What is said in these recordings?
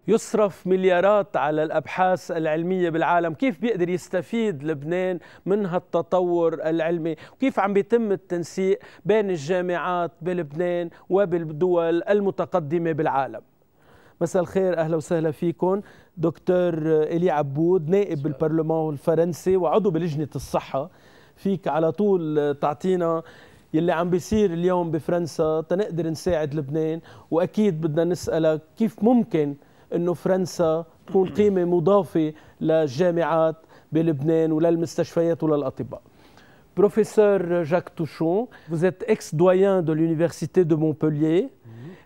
يصرف مليارات على الأبحاث العلمية بالعالم، كيف بيقدر يستفيد لبنان من هالتطور العلمي؟ وكيف عم بيتم التنسيق بين الجامعات بلبنان وبالدول المتقدمة بالعالم؟ مساء الخير، أهلا وسهلا فيكم. دكتور إيلي عبود، نائب بالبرلمان الفرنسي وعضو بلجنة الصحة، فيك على طول تعطينا يلي عم بيصير اليوم بفرنسا تنقدر نساعد لبنان؟ وأكيد بدنا نسألك كيف ممكن أنه فرنسا تكون قيمة مضافة للجامعات بلبنان وللمستشفيات وللأطباء. Professeur Jacques Touchon, vous êtes ex-doyen de l'Université de Montpellier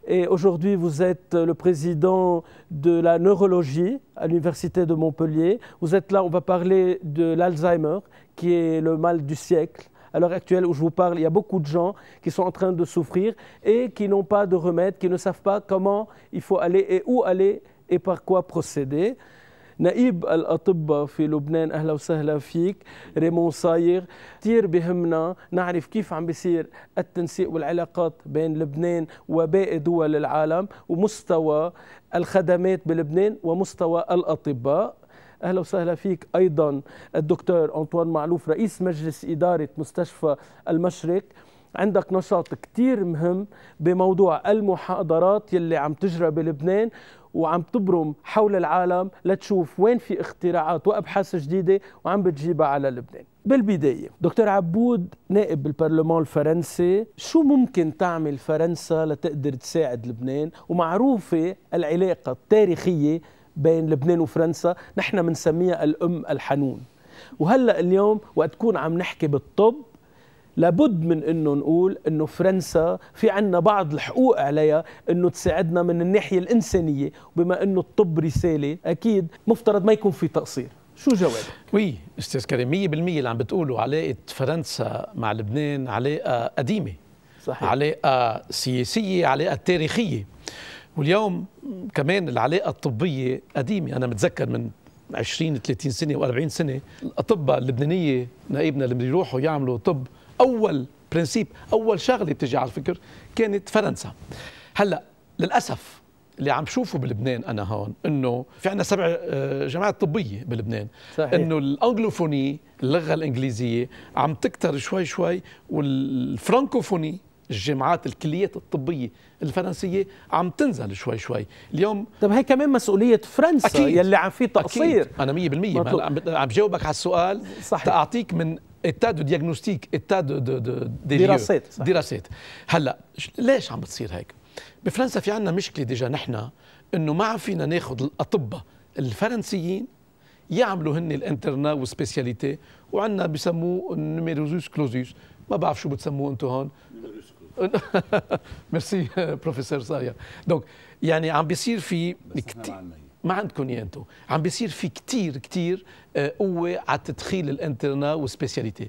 et aujourd'hui vous êtes le président de la neurologie à l'Université de Montpellier. Vous êtes là, on va parler de l'Alzheimer qui est le mal du siècle. À l'heure actuelle où je vous parle, il y a beaucoup de gens qui sont en train de souffrir et qui n'ont pas de remède, qui ne savent pas comment il faut aller et où aller et par quoi procéder. نقيب الأطباء في لبنان، أهلا وسهلا فيك. ريمون صايغ، كثير بهمنا نعرف كيف عم بيصير التنسيق والعلاقات بين لبنان وباقي دول العالم ومستوى الخدمات بلبنان ومستوى الأطباء. أهلا وسهلا فيك أيضا الدكتور أنطوان معلوف، رئيس مجلس إدارة مستشفى المشرق. عندك نشاط كتير مهم بموضوع المحاضرات يلي عم تجرى بلبنان وعم تبرم حول العالم لتشوف وين في اختراعات وأبحاث جديدة وعم بتجيبها على لبنان. بالبداية دكتور عبود، نائب بالبرلمان الفرنسي، شو ممكن تعمل فرنسا لتقدر تساعد لبنان؟ ومعروفة العلاقة التاريخية بين لبنان وفرنسا، نحن بنسميها الأم الحنون. وهلأ اليوم وقت تكون عم نحكي بالطب لابد من انه نقول انه فرنسا في عنا بعض الحقوق عليها انه تساعدنا من الناحيه الانسانيه، وبما انه الطب رساله اكيد مفترض ما يكون في تقصير. شو جوابك؟ وي استاذ كريم، 100% اللي عم بتقولوا علاقه فرنسا مع لبنان علاقه قديمه، صحيح، علاقه سياسيه، علاقه تاريخيه، واليوم كمان العلاقه الطبيه قديمه. انا متذكر من 20 30 سنه و40 سنه الاطباء اللبنانيه نائبنا اللي بيروحوا يعملوا طب، أول برنسيب، أول شغلة بتجي على الفكر كانت فرنسا. هلأ للأسف اللي عم شوفه بلبنان أنا هون إنه في عنا 7 جامعات طبية بلبنان، صحيح. إنه الأنجلوفوني، اللغة الإنجليزية عم تكتر شوي شوي، والفرانكوفوني، الجامعات الكليات الطبية الفرنسية عم تنزل شوي شوي اليوم. طب هي كمان مسؤولية فرنسا أكيد. يلي عم في تقصير أكيد. أنا 100% عم جاوبك على السؤال، صحيح. تأعطيك من إتاد دياغنوستيك، إتاد دراسات. هلا ليش عم بتصير هيك؟ بفرنسا في عنا مشكلة ديجا نحن، إنه ما فينا ناخذ الأطباء الفرنسيين يعملوا هن الانترنا والسبيسياليتي، وعنا بسموه نيميروزوس كلوزوس، ما بعرف شو بتسموه انتم هون. ميرسي بروفيسور صايغ. دونك يعني عم بيصير في ما عندكم يا انتم، عم بيصير في كتير قوه على تدخيل الانترنا والسبيسياليتي.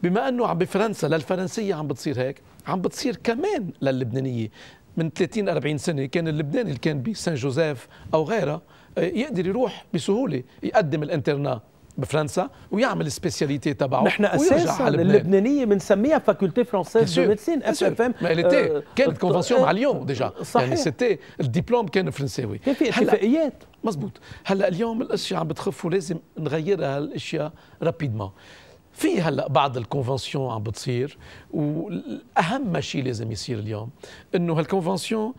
بما انه عم بفرنسا للفرنسيه عم بتصير هيك، عم بتصير كمان لللبنانيه. من 30 40 سنه كان اللبناني اللي كان بسان جوزيف او غيرها يقدر يروح بسهوله يقدم الانترنا بفرنسا ويعمل السبيسياليتي تبعه. نحن اساسا اللبنانيه بنسميها فاكولتي فرونسيز دو ميديسين FFM. كانت كونفنسيون مع ليون ديجا، يعني سيتي الدبلوم كان فرنساوي، كان في اتفاقيات. مزبوط. هلا اليوم الاشياء عم بتخف ولازم نغيرها هالاشياء رابيدمون. في هلا بعض الكونفنسيون عم بتصير، واهم شيء لازم يصير اليوم انه هالكونفنسيون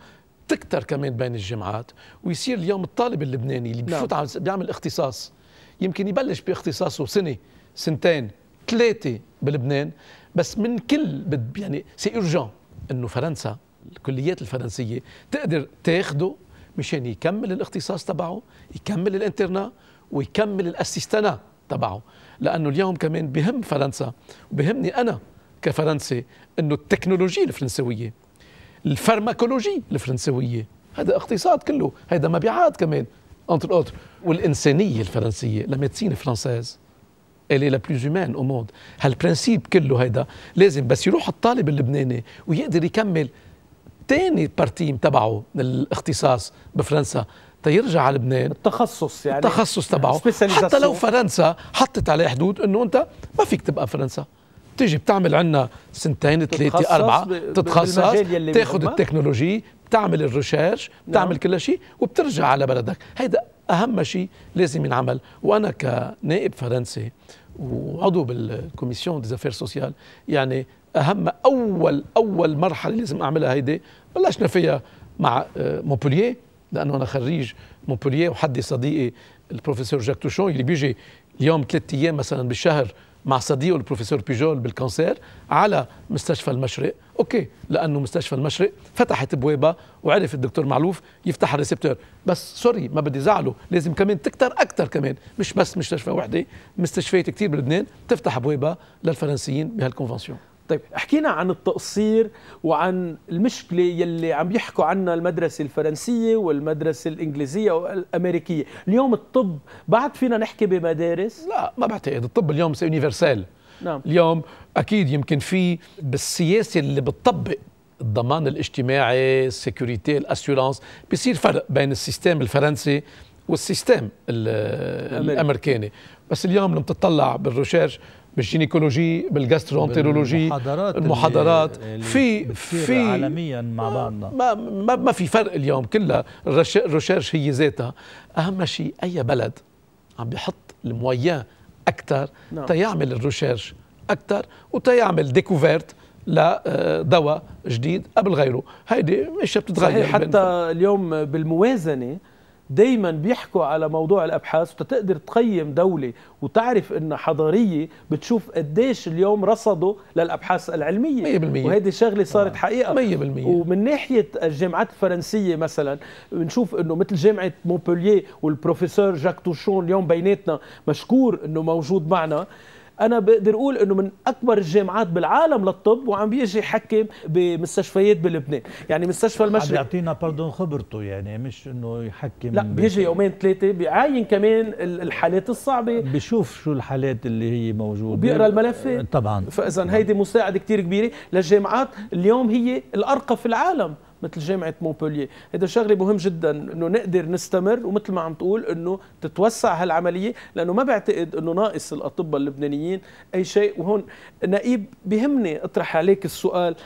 تكتر كمان بين الجامعات، ويصير اليوم الطالب اللبناني اللي بفوت بيعمل اختصاص يمكن يبلش باختصاصه سنة 2 3 بلبنان، بس من كل يعني سي اورجون انه فرنسا الكليات الفرنسية تقدر تاخده مشان يكمل الاختصاص تبعه، يكمل الانترنا ويكمل الاسيستانا تبعه. لانه اليوم كمان بهم فرنسا وبهمني انا كفرنسي انه التكنولوجيا الفرنسوية، الفارماكولوجي الفرنسوية، هذا اقتصاد كله، هذا مبيعات كمان entre autres. والإنسانية الفرنسية، la médecine française elle est la plus humaine au monde. هالبرنسيب كله هيدا لازم بس يروح الطالب اللبناني ويقدر يكمل تاني بارتيم تبعه الاختصاص بفرنسا تيرجع على لبنان التخصص، يعني التخصص تبعه، حتى لو فرنسا حطت عليه حدود انه انت ما فيك تبقى فرنسا، تيجي بتعمل عنا سنتين ثلاثة أربعة، تتخصص، تاخذ التكنولوجي، بتعمل الريشيرش، بتعمل كل شيء وبترجع على بلدك. هيدا أهم شيء لازم ينعمل. وأنا كنائب فرنسي وعضو بالكوميسيون دي زافير سوسيال، يعني أهم أول مرحلة لازم أعملها هيدي بلشنا فيها مع مونبولييه، لأنه أنا خريج مونبولييه وحدي صديقي البروفيسور جاك توشون اللي بيجي اليوم 3 أيام مثلا بالشهر مع صديقه البروفيسور بيجول بالكانسير على مستشفى المشرق. اوكي، لانه مستشفى المشرق فتحت بوابه وعرف الدكتور معلوف يفتح الريسبتور. بس سوري ما بدي زعله، لازم كمان تكتر اكثر كمان، مش بس مستشفى وحده، مستشفيات كثير بلبنان تفتح بوابه للفرنسيين بهالكونفنسيون. طيب حكينا عن التقصير وعن المشكلة يلي عم يحكوا عنها المدرسة الفرنسية والمدرسة الإنجليزية والأمريكية. اليوم الطب بعد فينا نحكي بمدارس؟ لا، ما بعتقد. الطب اليوم سي يونيفرسال. نعم. اليوم أكيد يمكن في بالسياسة اللي بتطبق الضمان الاجتماعي، السيكوريتي، الأسيورانس، بيصير فرق بين السيستم الفرنسي والسيستم الأمريكاني. بس اليوم لما تطلع بالريشيرش، بالجينيكولوجي، بالجاسترونترولوجي، المحاضرات في عالميا مع بعضنا، ما في فرق اليوم. كلها الريشيرش هي ذاتها. اهم شيء اي بلد عم بيحط المويان اكثر تيعمل الريشيرش اكثر وتيعمل ديكوفيرت لدواء جديد قبل غيره. هيدي اشياء بتتغير. حتى اليوم بالموازنه دايما بيحكوا على موضوع الابحاث، وتقدر تقيم دوله وتعرف ان حضاريه بتشوف قديش اليوم رصدوا للابحاث العلميه 100%. وهيدي شغله صارت حقيقه 100%. ومن ناحيه الجامعات الفرنسيه مثلا بنشوف انه مثل جامعه مونبولييه والبروفيسور جاك توشون اليوم بيناتنا مشكور انه موجود معنا. أنا بقدر أقول إنه من أكبر الجامعات بالعالم للطب، وعم بيجي يحكم بمستشفيات بلبنان. يعني مستشفى المشرق بيعطينا باردون خبرته، يعني مش إنه يحكم، لا بيجي يومين ثلاثة بيعاين كمان الحالات الصعبة، بيشوف شو الحالات اللي هي موجودة، وبيقرأ الملفات طبعا. فإذا هيدي مساعدة كتير كبيرة للجامعات اليوم، هي الأرقى في العالم مثل جامعة مونبولييه. هذا شغله مهم جدا انه نقدر نستمر، ومثل ما عم تقول انه تتوسع هالعمليه، لانه ما بعتقد انه ناقص الاطباء اللبنانيين اي شيء. وهون نقيب بيهمني اطرح عليك السؤال،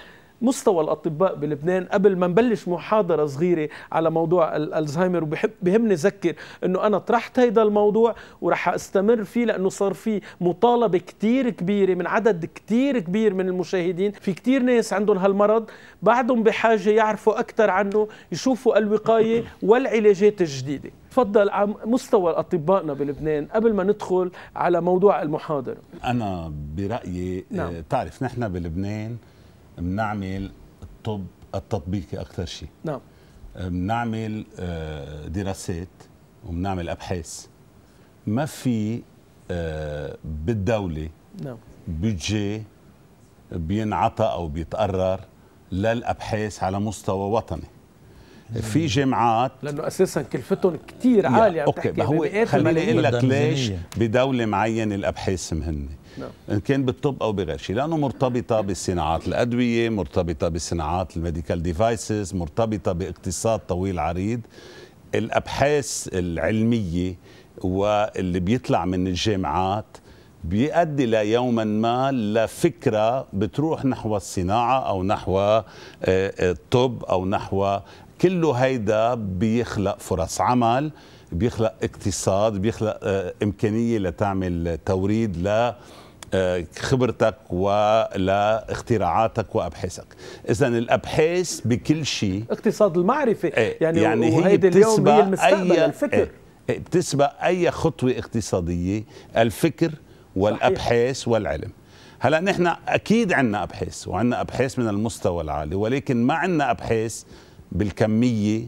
مستوى الأطباء بلبنان قبل ما نبلش محاضرة صغيرة على موضوع الألزهايمر. وبيهمني أذكر أنه أنا طرحت هيدا الموضوع ورح أستمر فيه، لأنه صار فيه مطالبة كتير كبيرة من عدد كتير كبير من المشاهدين. في كتير ناس عندهم هالمرض بعدهم بحاجة يعرفوا أكثر عنه، يشوفوا الوقاية والعلاجات الجديدة. تفضل عن مستوى أطبائنا بلبنان قبل ما ندخل على موضوع المحاضرة. أنا برأيي تعرف نحن بلبنان بنعمل الطب التطبيقي أكثر شيء. نعم. بنعمل دراسات وبنعمل أبحاث. ما في بالدولة نعم بيدجي بينعطى أو بيتقرر للأبحاث على مستوى وطني. في جامعات لأنه أساساً كلفتهم كتير عالية. أوكي، هو خليني أقول لك ليش بدولة معينة الأبحاث مهمة. إن كان بالطب أو بغير شيء، لأنه مرتبطة بصناعات الأدوية، مرتبطة بصناعات الميديكال ديفايسز، مرتبطة باقتصاد طويل عريض. الأبحاث العلمية واللي بيطلع من الجامعات بيؤدي ليوما ما لفكرة بتروح نحو الصناعة أو نحو الطب أو نحو كله. هيدا بيخلق فرص عمل، بيخلق اقتصاد، بيخلق إمكانية لتعمل توريد لخبرتك ولاختراعاتك وأبحاثك. إذا الأبحاث بكل شيء اقتصاد المعرفة يعني هي اليوم هي المستقبل. الفكر بتسبق أي خطوة اقتصادية، الفكر والأبحاث والعلم. هلا نحن أكيد عنا أبحاث وعنا أبحاث من المستوى العالي، ولكن ما عنا أبحاث بالكمية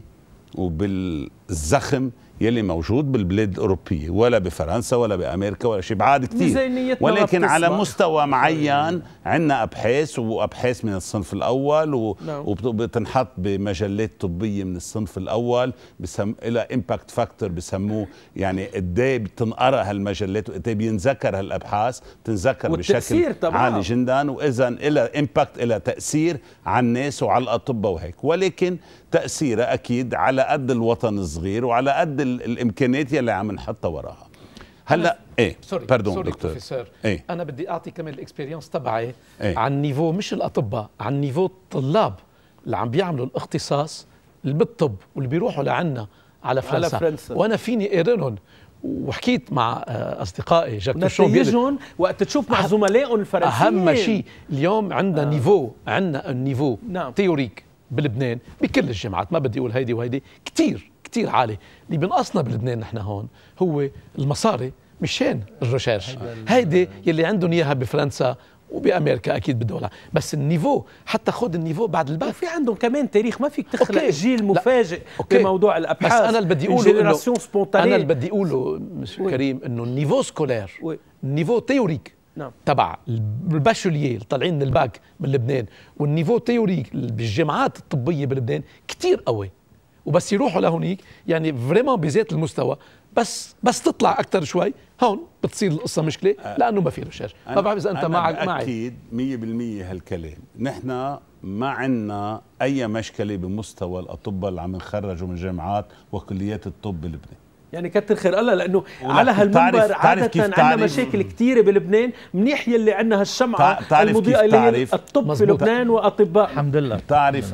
وبالزخم يلي موجود بالبلاد الأوروبية، ولا بفرنسا ولا بأمريكا ولا شيء، بعاد كتير. ولكن على مستوى معين عنا أبحاث، وأبحاث من الصنف الأول وبتنحط بمجلات طبية من الصنف الأول، إلى إمباكت فاكتور بسموه، يعني قديه بتنقرأ هالمجلات وقديه بينذكر هالأبحاث، تنذكر بشكل عالي جدا، وإذا إلى إمباكت، إلى تأثير على الناس وعلى الأطباء وهيك. ولكن تأثيرها أكيد على قد الوطن الصغير وعلى قد الإمكانيات اللي عم نحطها وراها. هلا ايه سوري دكتور بروفيسور، ايه انا بدي اعطي كمان الاكسبيرينس تبعي عن نيفو مش الاطباء، عن نيفو الطلاب اللي عم بيعملوا الاختصاص اللي بالطب واللي بيروحوا لعنا على فرنسا. وانا فيني اقرنهم، وحكيت مع اصدقائي جاك نتائجهم وقت تشوف مع زملائهم الفرنسيين. اهم شيء اليوم عندنا نيفو، عندنا النيفو تيوريك بلبنان بكل الجامعات، ما بدي اقول هيدي وهيدي، كتير عالي. اللي بنقصنا بلبنان نحن هون هو المصاري، مشان الريشيرش هيدي يلي عندهم اياها بفرنسا وبامريكا اكيد بالدول، بس النيفو حتى خد النيفو بعد الباك. في عندهم كمان تاريخ، ما فيك تخلق جيل مفاجئ بموضوع الابحاث. بس انا اللي بدي اقوله انا اللي بدي اقوله مسيو كريم انه النيفو سكولير، النيفو تيوريك تبع الباشولييه اللي طالعين من الباك من لبنان، والنيفو تيوريك بالجامعات الطبيه بلبنان كتير قوي، وبس يروحوا لهونيك يعني فريمون بذات المستوى، بس تطلع اكثر شوي هون بتصير القصه مشكله، لانه ما في ريسيرش. ما بعرف اذا انت معي. اكيد 100% هالكلام. نحن ما عندنا اي مشكله بمستوى الاطباء اللي عم نخرجوا من جامعات وكليات الطب بلبنان، يعني كتر خير الله، لانه على هالمنبر عاده عندنا مشاكل كثيره بلبنان. منيح يلي عندنا هالشمعه المضيئه اللي هي الطب في لبنان واطباء. الحمد لله. بتعرف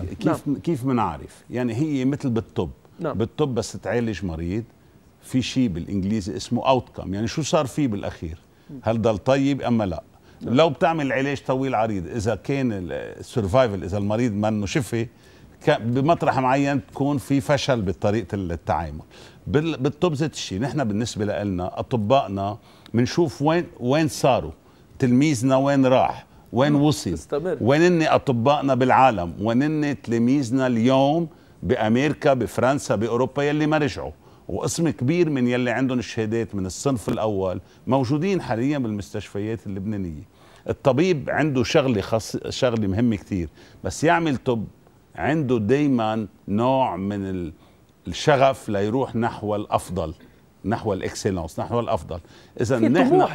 كيف بنعرف؟ يعني هي مثل بالطب. بالطب بس تعالج مريض في شيء بالانجليزي اسمه اوتكم، يعني شو صار فيه بالاخير، هل ضل طيب اما لا. لو بتعمل علاج طويل عريض، اذا كان السرفايفل، اذا المريض منه شفي بمطرح معين تكون في فشل بطريقه التعامل. بالطب ذات الشيء. نحن بالنسبه لنا اطبائنا بنشوف وين صاروا، تلميذنا وين راح، وين وصل، وين اطبائنا بالعالم، وين تلاميذنا اليوم بامريكا بفرنسا باوروبا يلي ما رجعوا. وقسم كبير من يلي عندهم الشهادات من الصنف الاول موجودين حاليا بالمستشفيات اللبنانيه. الطبيب عنده شغله مهمه كثير، بس يعمل طب عنده دايما نوع من الشغف ليروح نحو الافضل، نحو الاكسلنس، نحو الافضل. اذا نحن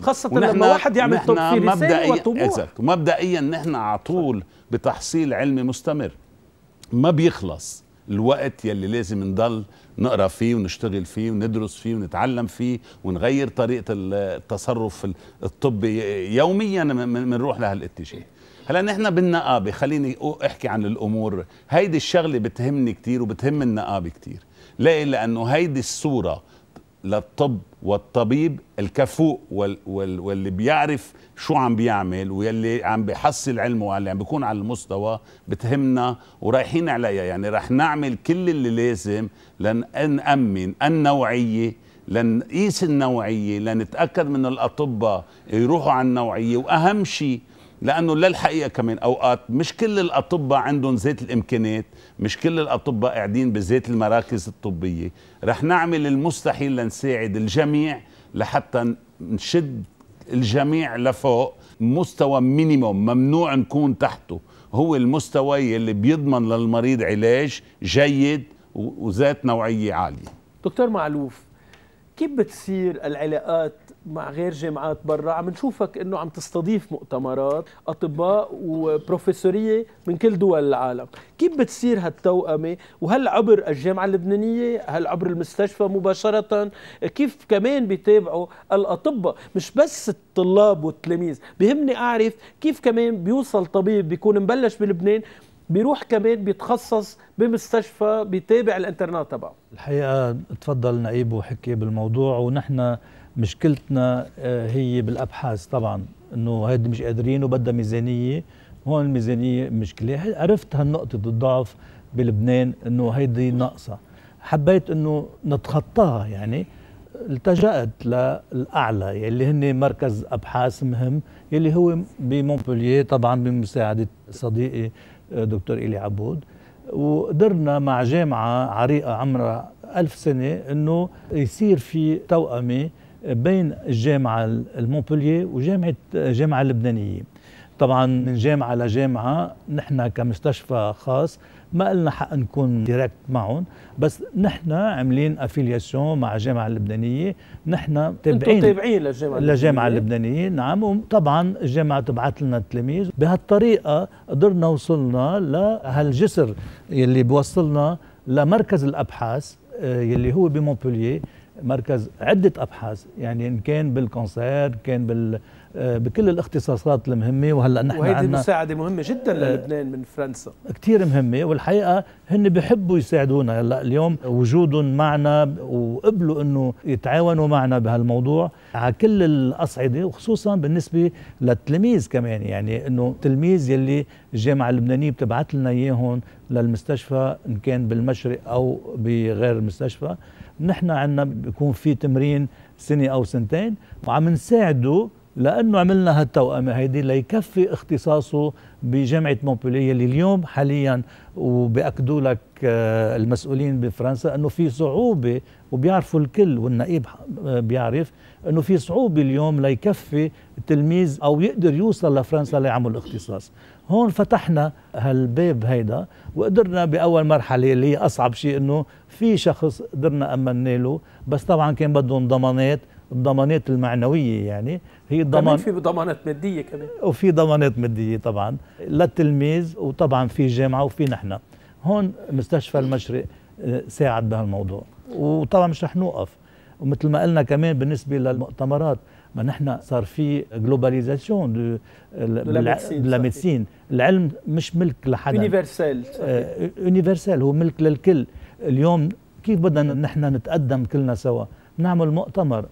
خاصه لما واحد يعمل طب في رساله وطموح. ومبدئيا نحن على طول بتحصيل علمي مستمر ما بيخلص. الوقت يلي لازم نضل نقرا فيه ونشتغل فيه وندرس فيه ونتعلم فيه ونغير طريقه التصرف الطبي يوميا، بنروح لهالاتجاه. هلا نحن بالنقابه، خليني احكي عن الامور هيدي الشغله بتهمني كثير وبتهم النقابه كثير. ليه؟ لانه هيدي الصوره للطب والطبيب الكفؤ واللي بيعرف شو عم بيعمل واللي عم بيحصل علمه واللي عم بيكون على المستوى بتهمنا ورايحين عليها. يعني رح نعمل كل اللي لازم لنأمن النوعية، لنقيس النوعية، لنتأكد من الأطباء يروحوا على النوعية. وأهم شيء لأنه للحقيقة كمان أوقات مش كل الأطباء عندهم ذات الإمكانات، مش كل الأطباء قاعدين بذات المراكز الطبية. رح نعمل المستحيل لنساعد الجميع لحتى نشد الجميع لفوق. مستوى مينيموم ممنوع نكون تحته، هو المستوى اللي بيضمن للمريض علاج جيد وذات نوعية عالية. دكتور معلوف، كيف بتصير العلاقات مع غير جامعات برا؟ عم نشوفك انه عم تستضيف مؤتمرات اطباء وبروفيسوريه من كل دول العالم، كيف بتصير هالتوأمه؟ وهل عبر الجامعه اللبنانيه؟ هل عبر المستشفى مباشره؟ كيف كمان بيتابعوا الاطباء مش بس الطلاب والتلاميذ؟ بهمني اعرف كيف كمان بيوصل طبيب بيكون مبلش بلبنان بيروح كمان بيتخصص بمستشفى بيتابع الانترنات تبعه. الحقيقه تفضل نقيب وحكي بالموضوع، ونحن مشكلتنا هي بالابحاث طبعا، انه هيدي مش قادرين وبدها ميزانيه. هون الميزانيه مشكله. عرفت هالنقطه الضعف بلبنان انه هيدي ناقصه، حبيت انه نتخطاها. يعني التجأت للاعلى يلي هن مركز ابحاث مهم يلي هو بمونبولييه طبعا بمساعده صديقي دكتور إيلي عبود، وقدرنا مع جامعه عريقه عمرها 1000 سنه انه يصير في توأمه بين الجامعه المونبولييه وجامعه اللبنانيه. طبعا من جامعه لجامعه نحن كمستشفى خاص ما لنا حق نكون ديركت معهم، بس نحن عاملين افيلياسيون مع الجامعه اللبنانيه، نحن تابعين للجامعه اللبنانيه. نعم، وطبعا الجامعه تبعت لنا التلاميذ. بهالطريقه قدرنا وصلنا لهالجسر يلي بوصلنا لمركز الابحاث يلي هو بمونبولييه مركز عدة أبحاث، يعني إن كان بالكانسير، كان بكل الاختصاصات المهمة. وهلا نحن وهذه مساعدة مهمة جدا للبنان من فرنسا، كثير مهمة، والحقيقة هن بيحبوا يساعدونا. هلا اليوم وجودهم معنا وقبلوا انه يتعاونوا معنا بهالموضوع على كل الأصعدة، وخصوصا بالنسبة للتلاميذ كمان. يعني انه التلميذ يلي الجامعة اللبنانية بتبعث لنا اياهم للمستشفى ان كان بالمشرق او بغير المستشفى، نحن عندنا بيكون في تمرين سنة او سنتين، وعم نساعده لأنه عملنا هالتوأمة هيدي ليكفي اختصاصه بجامعة مونبوليه، اللي اليوم حاليا وبيأكدوا لك المسؤولين بفرنسا أنه في صعوبة، وبيعرفوا الكل والنقيب بيعرف أنه في صعوبة اليوم ليكفي التلميذ أو يقدر يوصل لفرنسا ليعمل اختصاص. هون فتحنا هالباب هيدا وقدرنا بأول مرحلة اللي هي أصعب شيء أنه في شخص قدرنا أمنا له، بس طبعا كان بدهم ضمانات، الضمانات المعنوية يعني هي كمان في ضمانات مادية كمان، وفي ضمانات مادية طبعا للتلميذ، وطبعا في جامعة وفي نحن. هون مستشفى المشرق ساعد بهالموضوع، وطبعا مش رح نوقف. ومثل ما قلنا كمان بالنسبة للمؤتمرات، ما نحن صار في جلوباليزاسيون للميدسين، العلم مش ملك لحدا، يونيفرسال، هو ملك للكل. اليوم كيف بدنا نحن نتقدم كلنا سوا؟ نعمل مؤتمر،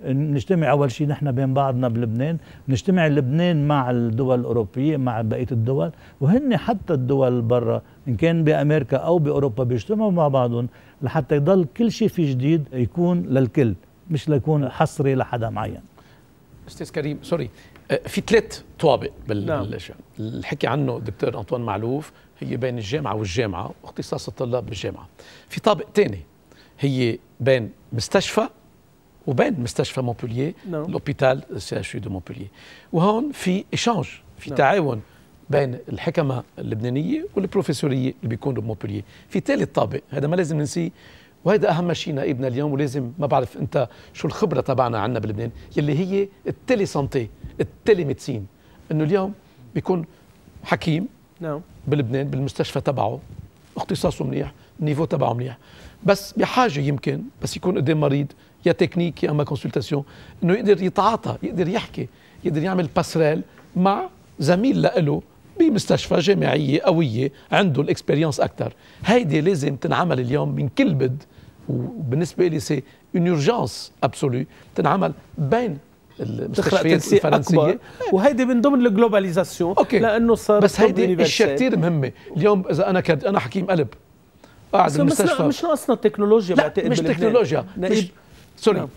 نجتمع أول شيء نحن بين بعضنا بلبنان، نجتمع لبنان مع الدول الأوروبية مع بقية الدول، وهن حتى الدول برا إن كان بأمريكا أو بأوروبا بيجتمعوا مع بعضهم لحتى يضل كل شيء في جديد يكون للكل، مش ليكون حصري لحدا معين. أستاذ كريم سوري، في 3 طوابق بالشأن الحكي عنه دكتور أنطوان معلوف، هي بين الجامعة والجامعة واختصاص الطلاب بالجامعة. في طابق ثاني هي بين مستشفى وبين مستشفى مونبوليه، لوبيتال سي اتش دو مونبوليه، وهون في ايشانج، في تعاون بين الحكمه اللبنانيه والبروفيسوريه اللي بيكونوا بمونبوليه. في ثالث طابق هذا ما لازم ننسيه، وهذا اهم شيء نائبنا اليوم، ولازم ما بعرف انت شو الخبره تبعنا عنا بلبنان، يلي هي التيلي سانتي، التيلي ميدسين. انه اليوم بيكون حكيم بلبنان بالمستشفى تبعه اختصاصه منيح، النيفو تبعه منيح، بس بحاجه يمكن بس يكون قدام مريض يا تكنيك يا اما كونسلتاسيون، انه يقدر يتعاطى، يقدر يحكي، يقدر يعمل باسريل مع زميل له بمستشفى جامعيه قويه عنده الاكسبيرينس اكثر. هيدي لازم تنعمل اليوم من كل بد، وبالنسبه لي سي اون اورجانس ابسولو تنعمل بين المستشفيات الفرنسيه، وهيدي من ضمن الجلوباليزاسيون، لانه صار بس هيدي اشياء كثير مهمه. اليوم اذا انا حكيم قلب قاعد بالمستشفى، مش ناقصنا التكنولوجيا، بعتقد مش تكنولوجيا،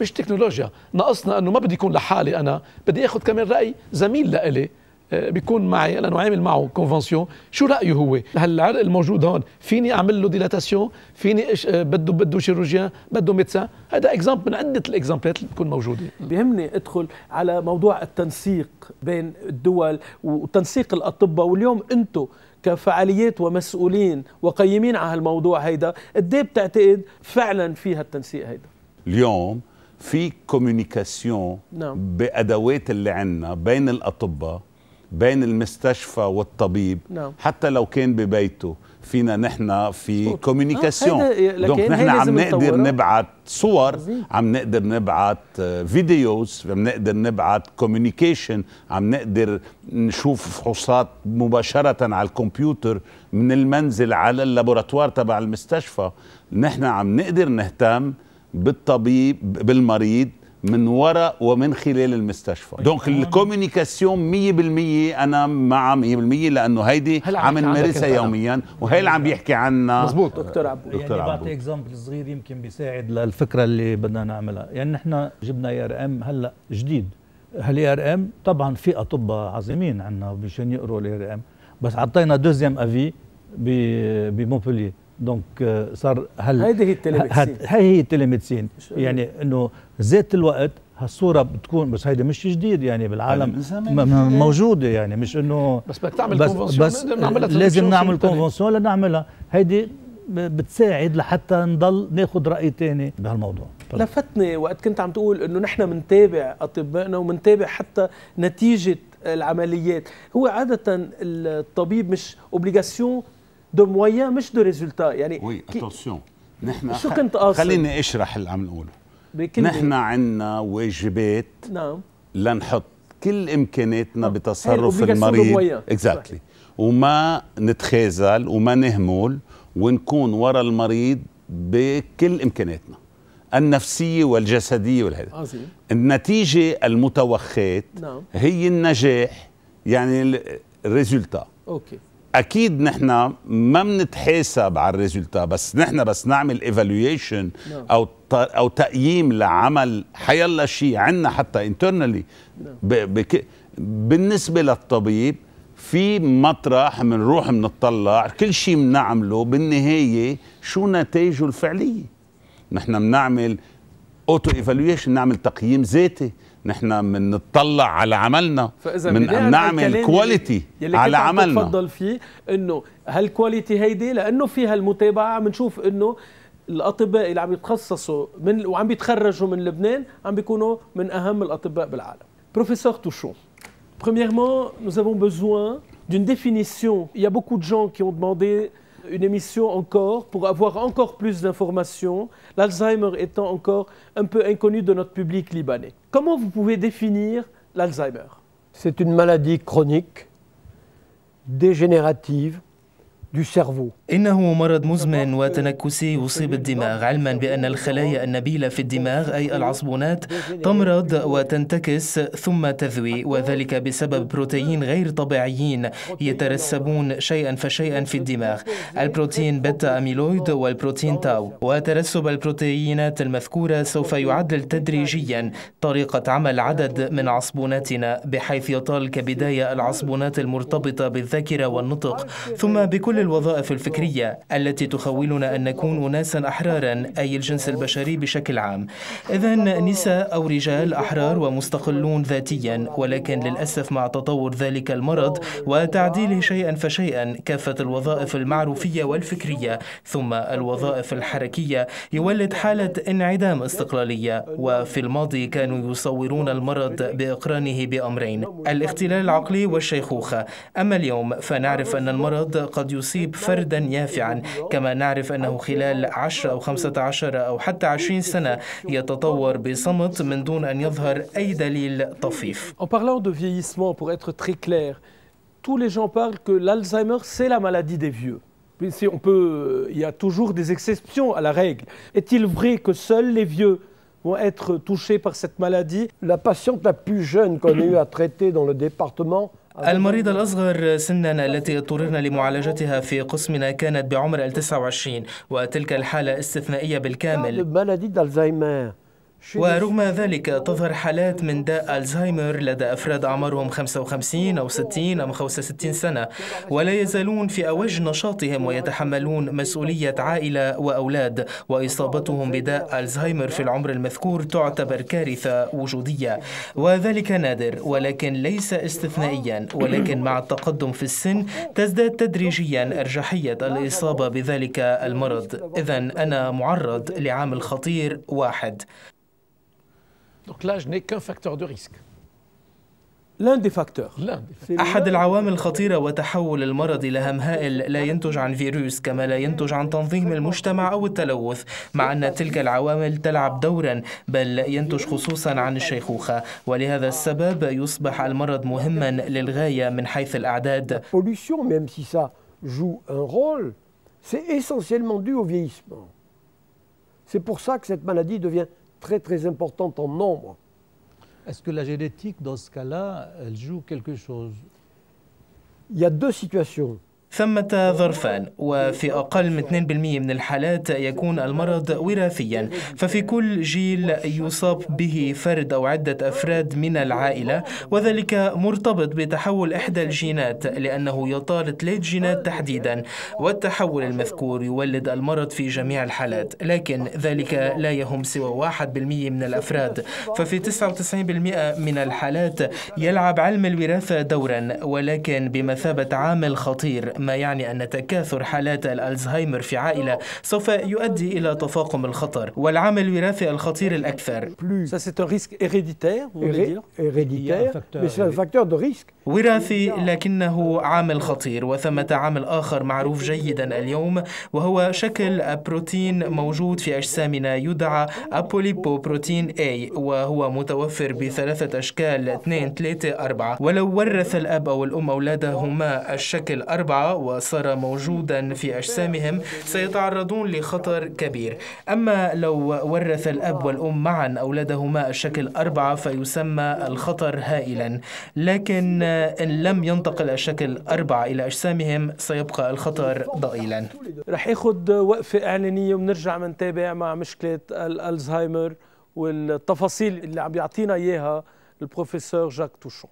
مش تكنولوجيا، ناقصنا انه ما بدي يكون لحالي، انا بدي اخذ كمان راي زميل لإلي بيكون معي لانه عامل معه كونفنسيون، شو رايه هو؟ هالعرق الموجود هون فيني اعمل له ديلاتاسيون، فيني بده شيروجيان، بده ميدسان. هذا اكزامبل من عده الاكزامبلات اللي بتكون موجوده. بيهمني ادخل على موضوع التنسيق بين الدول وتنسيق الاطباء، واليوم انتم كفعاليات ومسؤولين وقيمين على هالموضوع هيدا، قد ايه بتعتقد فعلا فيها التنسيق هيدا؟ اليوم في كوميونيكاسيون بأدوات اللي عندنا بين الأطباء، بين المستشفى والطبيب، حتى لو كان ببيته فينا نحن في كوميونيكاسيون. دونك نحن عم نقدر نبعت صور، عم نقدر نبعت فيديوز، عم نقدر نبعت كوميونيكيشن، عم نقدر نشوف فحوصات مباشرة على الكمبيوتر من المنزل على اللابوراتوار تبع المستشفى. نحن عم نقدر نهتم بالطبيب بالمريض من وراء ومن خلال المستشفى. دونك الكوميونيكاسيون 100% انا مع 100%، لانه هيدي عم نمارسها يوميا، وهي اللي عم بيحكي عنها مزبوط دكتور عبو. يعني بعطي اكزامبل صغير يمكن بيساعد للفكره اللي بدنا نعملها. يعني نحن جبنا ARM هلا جديد، هالARM طبعا في اطباء عظيمين عندنا مشان يقروا الARM، بس عطينا دوزيام افي بمونبوليه. دونك صار هيدي هي التليميدسين، هي التليميدسين. يعني انه ذات الوقت هالصوره بتكون، بس هيدا مش جديد يعني بالعالم موجوده، يعني مش انه بس بدك تعمل كونفنسيون، بس لازم نعمل كونفنسيون لنعملها. هيدي بتساعد لحتى نضل ناخذ راي ثاني بهالموضوع. لفتني وقت كنت عم تقول انه نحن بنتابع اطبائنا وبنتابع حتى نتيجه العمليات. هو عاده الطبيب مش اوبليغاسيون دو مويان، مش دو ريزولتا. يعني وي اتونسيون، نحن شو كنت قاصد؟ خليني اشرح اللي عم نقوله. نحن عندنا واجبات نعم لنحط كل امكانياتنا بتصرف المريض اكزاكتلي وما نتخاذل وما نهمل ونكون ورا المريض بكل امكانياتنا النفسيه والجسديه والهذا. النتيجه المتوخاه هي النجاح، يعني الريزولتا. اوكي اكيد نحن ما بنتحاسب على الريزولتا، بس نحن بس نعمل ايفالويشن او تقييم لعمل حيلا شيء عندنا حتى انترنالي. بالنسبه للطبيب في مطرح بنروح بنطلع كل شيء بنعمله بالنهايه شو نتائجه الفعليه. نحن بنعمل اوتو ايفالويشن، نعمل تقييم ذاتي، نحن بنطلع على عملنا، بنعمل كواليتي على عملنا. بفضل فيه انه هالكواليتي هيدي لانه فيها المتابعه، بنشوف انه الاطباء اللي عم يتخصصوا وعم بيتخرجوا من لبنان عم بيكونوا من اهم الاطباء بالعالم. Professeur Touchon, premièrement, nous avons besoin d'une définition. Il y a beaucoup de gens qui ont demandé une émission encore pour avoir encore plus d'informations, l'Alzheimer étant encore un peu inconnu de notre public libanais. Comment vous pouvez définir l'Alzheimer? C'est une maladie chronique, dégénérative, du cerveau. إنه مرض مزمن وتنكسي يصيب الدماغ، علما بأن الخلايا النبيلة في الدماغ أي العصبونات تمرض وتنتكس ثم تذوي، وذلك بسبب بروتين غير طبيعيين يترسبون شيئا فشيئا في الدماغ، البروتين بيتا أميلويد والبروتين تاو. وترسب البروتينات المذكورة سوف يعدل تدريجيا طريقة عمل عدد من عصبوناتنا، بحيث يطال كبداية العصبونات المرتبطة بالذاكرة والنطق، ثم بكل الوظائف الفكرية التي تخولنا أن نكون أناسا أحرارا، أي الجنس البشري بشكل عام. إذن نساء أو رجال أحرار ومستقلون ذاتيا، ولكن للأسف مع تطور ذلك المرض وتعديله شيئا فشيئا كافة الوظائف المعروفية والفكرية ثم الوظائف الحركية يولد حالة انعدام استقلالية. وفي الماضي كانوا يصورون المرض بإقرانه بأمرين: الاختلال العقلي والشيخوخة. أما اليوم فنعرف أن المرض قد يصيب فردا يافعا، كما نعرف أنه خلال 10 أو 15 أو حتى 20 سنة يتطور بصمت من دون أن يظهر أي دليل طفيف. En parlant de vieillissement, pour être très clair, tous les gens parlent que l'Alzheimer c'est la maladie des vieux. Il y a toujours des exceptions à la règle. Est-il vrai que seuls les vieux vont être touchés par cette maladie? La patiente la plus jeune qu'on ait eu à traiter dans le département. المريضة الأصغر سنا التي اضطررنا لمعالجتها في قسمنا كانت بعمر 29، وتلك الحالة استثنائية بالكامل. ورغم ذلك تظهر حالات من داء ألزهايمر لدى أفراد أعمارهم 55 أو 60 أو 65 سنة، ولا يزالون في أوج نشاطهم ويتحملون مسؤولية عائلة وأولاد، وإصابتهم بداء ألزهايمر في العمر المذكور تعتبر كارثة وجودية. وذلك نادر ولكن ليس استثنائيا، ولكن مع التقدم في السن تزداد تدريجيا أرجحية الإصابة بذلك المرض. إذن أنا معرض لعامل خطير واحد. Donc l'âge n'est qu'un facteur de risque. L'un des facteurs. أحد العوامل الخطيرة وتحول المرض إلى هم هائل لا ينتج عن فيروس، كما لا ينتج عن تنظيم المجتمع أو التلوث، مع أن تلك العوامل تلعب دورا، بل ينتج خصوصا عن الشيخوخة. ولهذا السبب يصبح المرض مهما للغاية من حيث الأعداد. Pollution, même si ça joue un rôle, c'est essentiellement dû au vieillissement. C'est pour ça que cette maladie devient très importante en nombre. Est-ce que la génétique, dans ce cas-là, elle joue quelque chose? Il y a deux situations. ثمة ظرفان، وفي أقل من 2% من الحالات يكون المرض وراثيا، ففي كل جيل يصاب به فرد أو عدة أفراد من العائلة، وذلك مرتبط بتحول إحدى الجينات لأنه يطال 3 جينات تحديدا، والتحول المذكور يولد المرض في جميع الحالات، لكن ذلك لا يهم سوى 1% من الأفراد. ففي 99% من الحالات يلعب علم الوراثة دورا، ولكن بمثابة عامل خطير ما يعني أن تكاثر حالات الألزهايمر في عائلة سوف يؤدي إلى تفاقم الخطر. والعامل الوراثي الخطير الأكثر Ça, c'est un risque héréditaire, vous voulez dire? Héréditaire, mais c'est un facteur de risque. وراثي لكنه عامل خطير. وثمة عامل آخر معروف جيدا اليوم وهو شكل بروتين موجود في أجسامنا يدعى أبوليبوبروتين A، وهو متوفر بثلاثة أشكال 2 3 4. ولو ورث الأب أو الأم أولادهما الشكل 4 وصار موجودا في أجسامهم سيتعرضون لخطر كبير. أما لو ورث الأب والأم معا أولادهما الشكل 4 فيسمى الخطر هائلا. لكن إن لم ينتقل الشكل 4 إلى أجسامهم سيبقى الخطر ضئيلا. رح ياخد وقفة إعلانية ونرجع منتابع مع مشكلة الألزهايمر والتفاصيل اللي عم يعطينا إياها البروفيسور جاك توشون.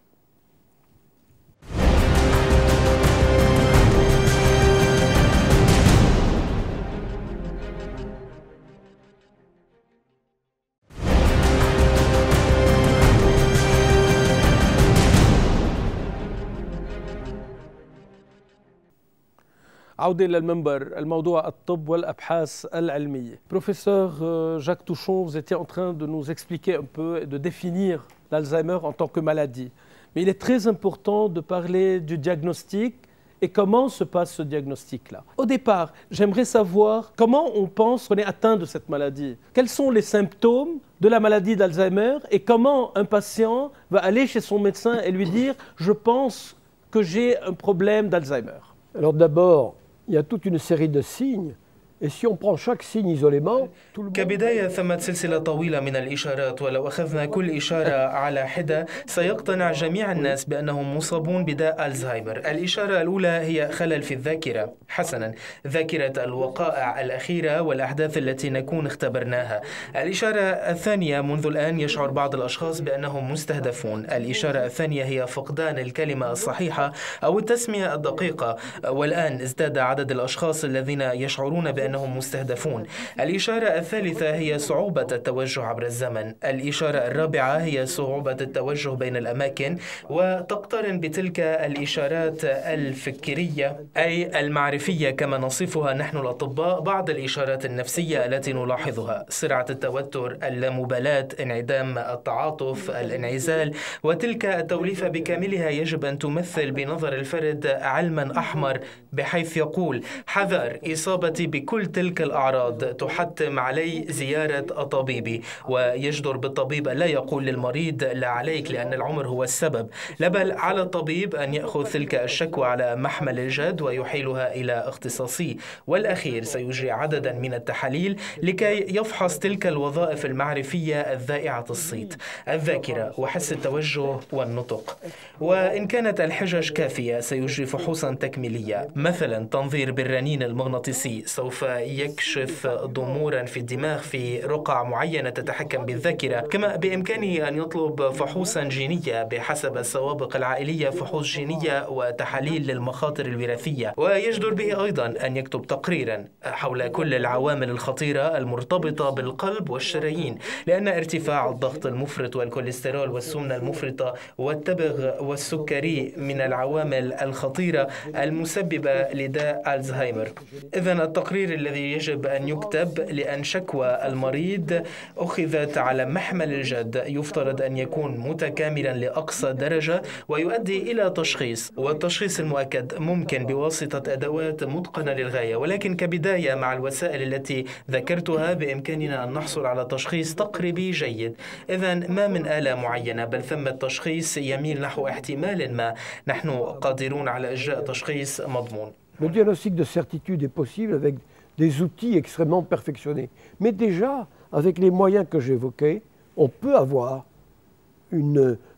عودة إلى المنبر، الموضوع الطب والأبحاث العلمية. Professeur Jacques Touchon, vous étiez en train de nous expliquer un peu et de définir l'Alzheimer en tant que maladie. Mais il est très important de parler du diagnostic et comment se passe ce diagnostic-là. Au départ, j'aimerais savoir comment on pense qu'on est atteint de cette maladie. Quels sont les symptômes de la maladie d'Alzheimer et comment un patient va aller chez son médecin et lui dire « je pense que j'ai un problème d'Alzheimer ». Alors d'abord, il y a toute une série de signes. Et si on prend chaque signe isolément, tout le monde... كبداية ثمة سلسلة طويلة من الإشارات، ولو أخذنا كل إشارة على حدة سيقتنع جميع الناس بأنهم مصابون بداء ألزهايمر. الإشارة الأولى هي خلل في الذاكرة. حسنا، ذاكرة الوقائع الأخيرة والأحداث التي نكون اختبرناها. الإشارة الثانية، منذ الآن يشعر بعض الأشخاص بأنهم مستهدفون. الإشارة الثانية هي فقدان الكلمة الصحيحة أو التسمية الدقيقة، والآن ازداد عدد الأشخاص الذين يشعرون بأنهم مستهدفون. الإشارة الثالثة هي صعوبة التوجه عبر الزمن. الإشارة الرابعة هي صعوبة التوجه بين الأماكن، وتقترن بتلك الإشارات الفكرية أي المعرفية كما نصفها نحن الأطباء بعض الإشارات النفسية التي نلاحظها: سرعة التوتر، اللامبالاة، انعدام التعاطف، الانعزال. وتلك التوليفة بكاملها يجب أن تمثل بنظر الفرد علما أحمر، بحيث يقول: حذر، إصابتي بكل تلك الأعراض تحتم علي زيارة طبيبي. ويجدر بالطبيب ألا يقول للمريض لا عليك لأن العمر هو السبب، لا بل على الطبيب أن يأخذ تلك الشكوى على محمل الجد ويحيلها إلى اختصاصي. والأخير سيجري عددا من التحاليل لكي يفحص تلك الوظائف المعرفية الذائعة الصيت: الذاكرة وحس التوجه والنطق. وإن كانت الحجج كافية سيجري فحوصا تكميلية، مثلا تنظير بالرنين المغناطيسي سوف يكشف ضمورا في الدماغ في رقع معينة تتحكم بالذاكرة. كما بإمكانه أن يطلب فحوصا جينية بحسب السوابق العائلية، فحوص جينية وتحاليل للمخاطر الوراثية. ويجدر به أيضا أن يكتب تقريرا حول كل العوامل الخطيرة المرتبطة بالقلب والشرايين، لأن ارتفاع الضغط المفرط والكوليسترول والسمنة المفرطة والتبغ والسكري من العوامل الخطيرة المسببة لداء ألزهايمر. إذن التقرير الذي يجب أن يكتب لأن شكوى المريض أخذت على محمل الجد يفترض أن يكون متكاملا لأقصى درجة ويؤدي إلى تشخيص. والتشخيص المؤكد ممكن بواسطة أدوات متقنة للغاية، ولكن كبداية مع الوسائل التي ذكرتها بإمكاننا أن نحصل على تشخيص تقريبي جيد. إذن ما من آلة معينة، بل ثمة تشخيص يميل نحو احتمال ما نحن قادرون على إجراء تشخيص مضمون. Le diagnostic de certitude est possible avec des outils extrêmement perfectionnés. Mais déjà, avec les moyens que j'évoquais, on peut avoir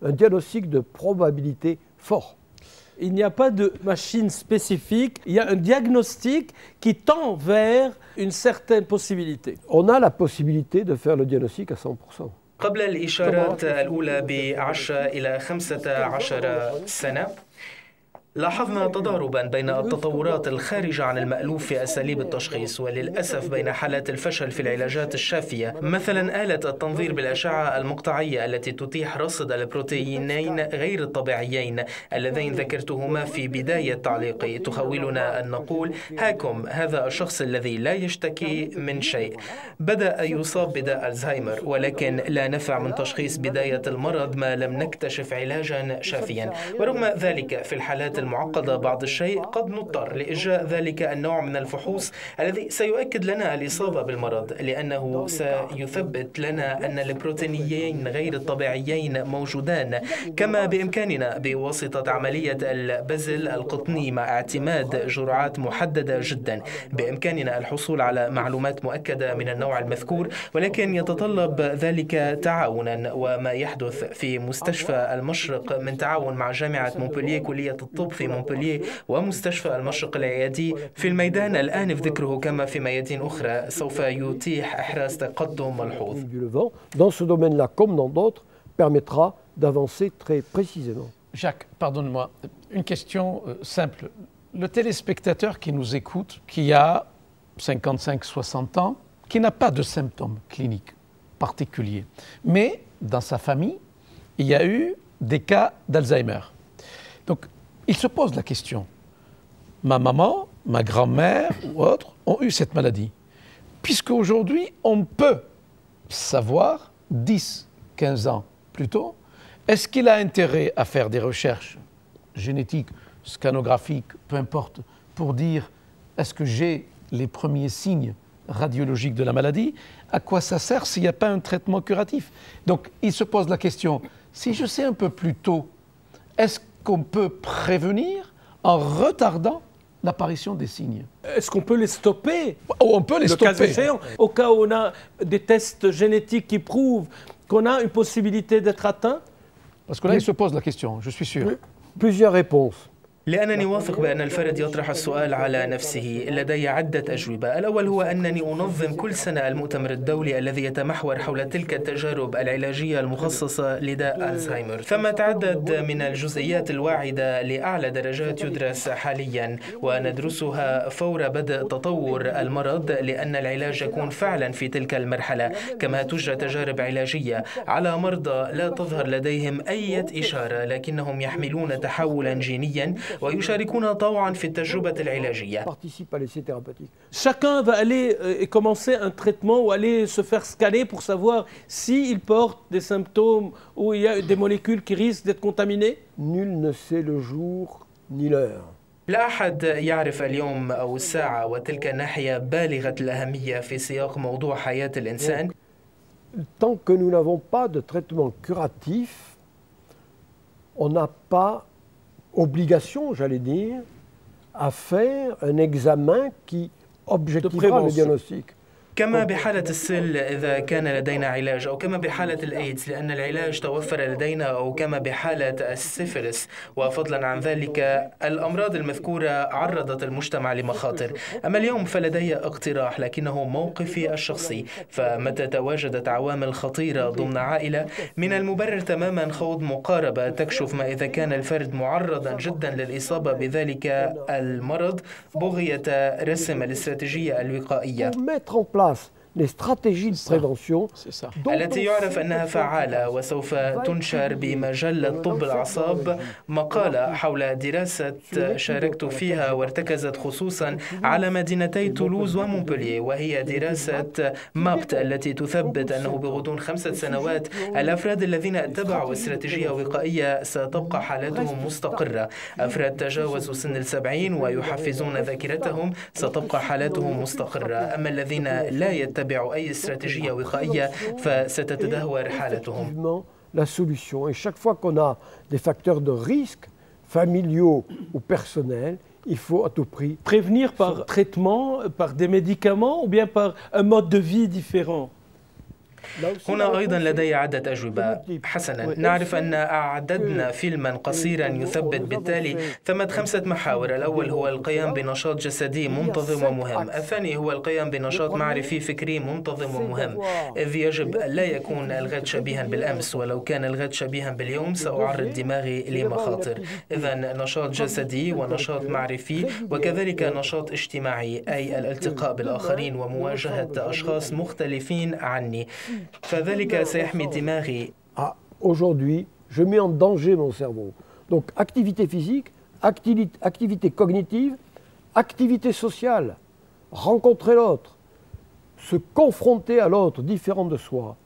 un diagnostic de probabilité fort. Il n'y a pas de machine spécifique, il y a un diagnostic qui tend vers une certaine possibilité. On a la possibilité de faire le diagnostic à 100%. قبل الإشارات الأولى ب10 إلى 15 سنة لاحظنا تضاربا بين التطورات الخارجة عن المألوف في أساليب التشخيص، وللأسف بين حالات الفشل في العلاجات الشافية، مثلا آلة التنظير بالأشعة المقطعية التي تتيح رصد البروتينين غير الطبيعيين اللذين ذكرتهما في بداية تعليقي، تخولنا أن نقول هاكم هذا الشخص الذي لا يشتكي من شيء بدأ يصاب بداء الزهايمر، ولكن لا نفع من تشخيص بداية المرض ما لم نكتشف علاجا شافيا. ورغم ذلك في الحالات المعقدة بعض الشيء قد نضطر لإجراء ذلك النوع من الفحوص الذي سيؤكد لنا الإصابة بالمرض، لأنه سيثبت لنا أن البروتينيين غير الطبيعيين موجودان. كما بإمكاننا بواسطة عملية البزل القطني مع اعتماد جرعات محددة جدا بإمكاننا الحصول على معلومات مؤكدة من النوع المذكور، ولكن يتطلب ذلك تعاونا. وما يحدث في مستشفى المشرق من تعاون مع جامعة مونبولييه كلية الطب في مونبولييه ومستشفى المشرق العيادي في الميدان الآنف ذكره كما في ميادين أخرى سوف يتيح إحراز تقدم ملحوظ. Dans ce domaine-là, comme dans d'autres, permettra d'avancer très précisément. Jacques, pardonne-moi, une question simple. Le téléspectateur qui nous écoute, qui a 55-60 ans, qui n'a pas de symptômes cliniques particuliers, mais dans sa famille, il y a eu des cas d'Alzheimer. Donc, il se pose la question, ma maman, ma grand-mère ou autres ont eu cette maladie. Puisque aujourd'hui, on peut savoir, 10, 15 ans plus tôt, est-ce qu'il a intérêt à faire des recherches génétiques, scanographiques, peu importe, pour dire est-ce que j'ai les premiers signes radiologiques de la maladie? À quoi ça sert s'il n'y a pas un traitement curatif? Donc, il se pose la question, si je sais un peu plus tôt, est-ce qu'on peut prévenir en retardant l'apparition des signes? Est-ce qu'on peut les stopper? On peut les stopper. Cas échéant, au cas où on a des tests génétiques qui prouvent qu'on a une possibilité d'être atteint? Parce que là, il se pose la question, je suis sûr. Plusieurs réponses. لأنني واثق بأن الفرد يطرح السؤال على نفسه. لدي عدة أجوبة. الأول هو أنني أنظم كل سنة المؤتمر الدولي الذي يتمحور حول تلك التجارب العلاجية المخصصة لداء ألزهايمر. ثم عدد من الجزئيات الواعدة لأعلى درجات يدرس حاليا وندرسها فور بدء تطور المرض، لأن العلاج يكون فعلا في تلك المرحلة. كما تجرى تجارب علاجية على مرضى لا تظهر لديهم أي إشارة لكنهم يحملون تحولا جينيا ويشاركون طوعا في التجربة العلاجية. Chacun va aller commencer un traitement ou aller se faire scanner pour savoir s'il porte des symptômes ou il y a des molécules qui risquent d'être contaminées. Nul ne sait le jour ni l'heure. لا أحد يعرف اليوم أو الساعة، وتلك الناحية بالغة الأهمية في سياق موضوع حياة الإنسان. Tant que nous n'avons pas de traitement curatif, on n'a pas obligation, j'allais dire, à faire un examen qui objectivera le diagnostic. كما بحالة السل إذا كان لدينا علاج، أو كما بحالة الإيدز لأن العلاج توفر لدينا، أو كما بحالة السيفيلس. وفضلا عن ذلك الأمراض المذكورة عرضت المجتمع لمخاطر. أما اليوم فلدي اقتراح لكنه موقفي الشخصي، فمتى تواجدت عوامل خطيرة ضمن عائلة من المبرر تماما خوض مقاربة تكشف ما إذا كان الفرد معرضا جدا للإصابة بذلك المرض بغية رسم الاستراتيجية الوقائية les stratégies de prévention التي يعرف أنها فعالة. وسوف تنشر بمجلة طب الأعصاب مقالة حول دراسة شاركت فيها وارتكزت خصوصا على مدينتي تولوز ومونبولييه، وهي دراسة مابت التي تثبت أنه بغضون 5 سنوات الأفراد الذين اتبعوا استراتيجية وقائية ستبقى حالتهم مستقرة. أفراد تجاوزوا سن 70 ويحفزون ذاكرتهم ستبقى حالتهم مستقرة. أما الذين لا يتبعوا أي استراتيجية وقائية فستتدهور حالتهم. La solution. Et chaque fois qu'on a des facteurs de risque familiaux ou personnels, il faut à tout prix prévenir par traitement, par des médicaments ou bien par un mode de vie différent. هنا أيضا لدي عدة أجوبة. حسنا، نعرف أن أعددنا فيلما قصيرا يثبت بالتالي ثمة 5 محاور. الأول هو القيام بنشاط جسدي منتظم ومهم. الثاني هو القيام بنشاط معرفي فكري منتظم ومهم، إذ يجب لا يكون الغد شبيها بالأمس، ولو كان الغد شبيها باليوم سأعرض دماغي لمخاطر. إذن نشاط جسدي ونشاط معرفي وكذلك نشاط اجتماعي، أي الالتقاء بالآخرين ومواجهة أشخاص مختلفين عني، فذلك سيحمي دماغي. Aujourd'hui, je mets en danger mon cerveau. Donc activité physique, activité cognitive, activité sociale, rencontrer l'autre, se confronter à l'autre différent de soi,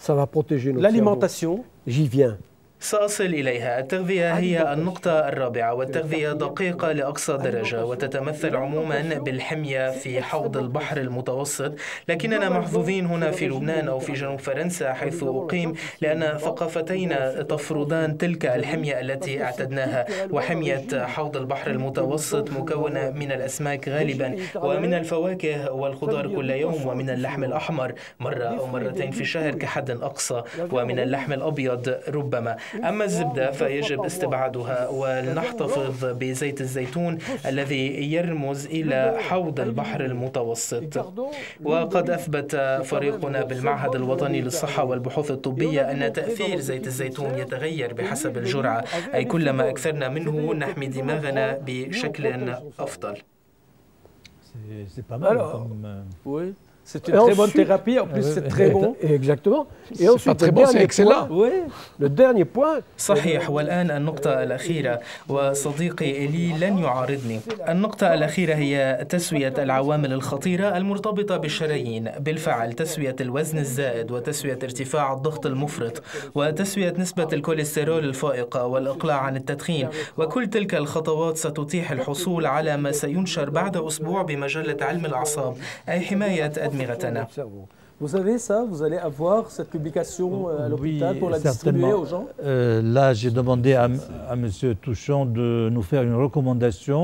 ça va protéger notre cerveau. L'alimentation. J'y viens. سأصل إليها. التغذية هي النقطة الرابعة، والتغذية دقيقة لأقصى درجة، وتتمثل عموما بالحمية في حوض البحر المتوسط. لكننا محظوظين هنا في لبنان أو في جنوب فرنسا حيث أقيم، لأن ثقافتينا تفرضان تلك الحمية التي اعتدناها. وحمية حوض البحر المتوسط مكونة من الأسماك غالبا، ومن الفواكه والخضار كل يوم، ومن اللحم الأحمر مرة أو مرتين في الشهر كحد أقصى، ومن اللحم الأبيض ربما. أما الزبدة فيجب استبعادها، ولنحتفظ بزيت الزيتون الذي يرمز إلى حوض البحر المتوسط. وقد أثبت فريقنا بالمعهد الوطني للصحة والبحوث الطبية أن تأثير زيت الزيتون يتغير بحسب الجرعة، أي كلما أكثرنا منه نحمي دماغنا بشكل أفضل. C'est une très bonne thérapie, en plus c'est très bon. Exactement. Et ensuite, le dernier point. صحيح. والآن النقطة الأخيرة، وصديقي إلي لن يعارضني. النقطة الأخيرة هي تسوية العوامل الخطيرة المرتبطة بالشرايين. بالفعل تسوية الوزن الزائد، وتسوية ارتفاع الضغط المفرط، وتسوية نسبة الكوليسترول الفائقة، والإقلاع عن التدخين، وكل تلك الخطوات ستتيح الحصول على ما سينشر بعد أسبوع بمجلة علم الأعصاب، أي حماية أدمغتنا. Vous savez ça, vous allez avoir cette publication à l'hôpital pour la distribuer aux gens. Là, j'ai demandé à M. Touchon de nous faire une recommandation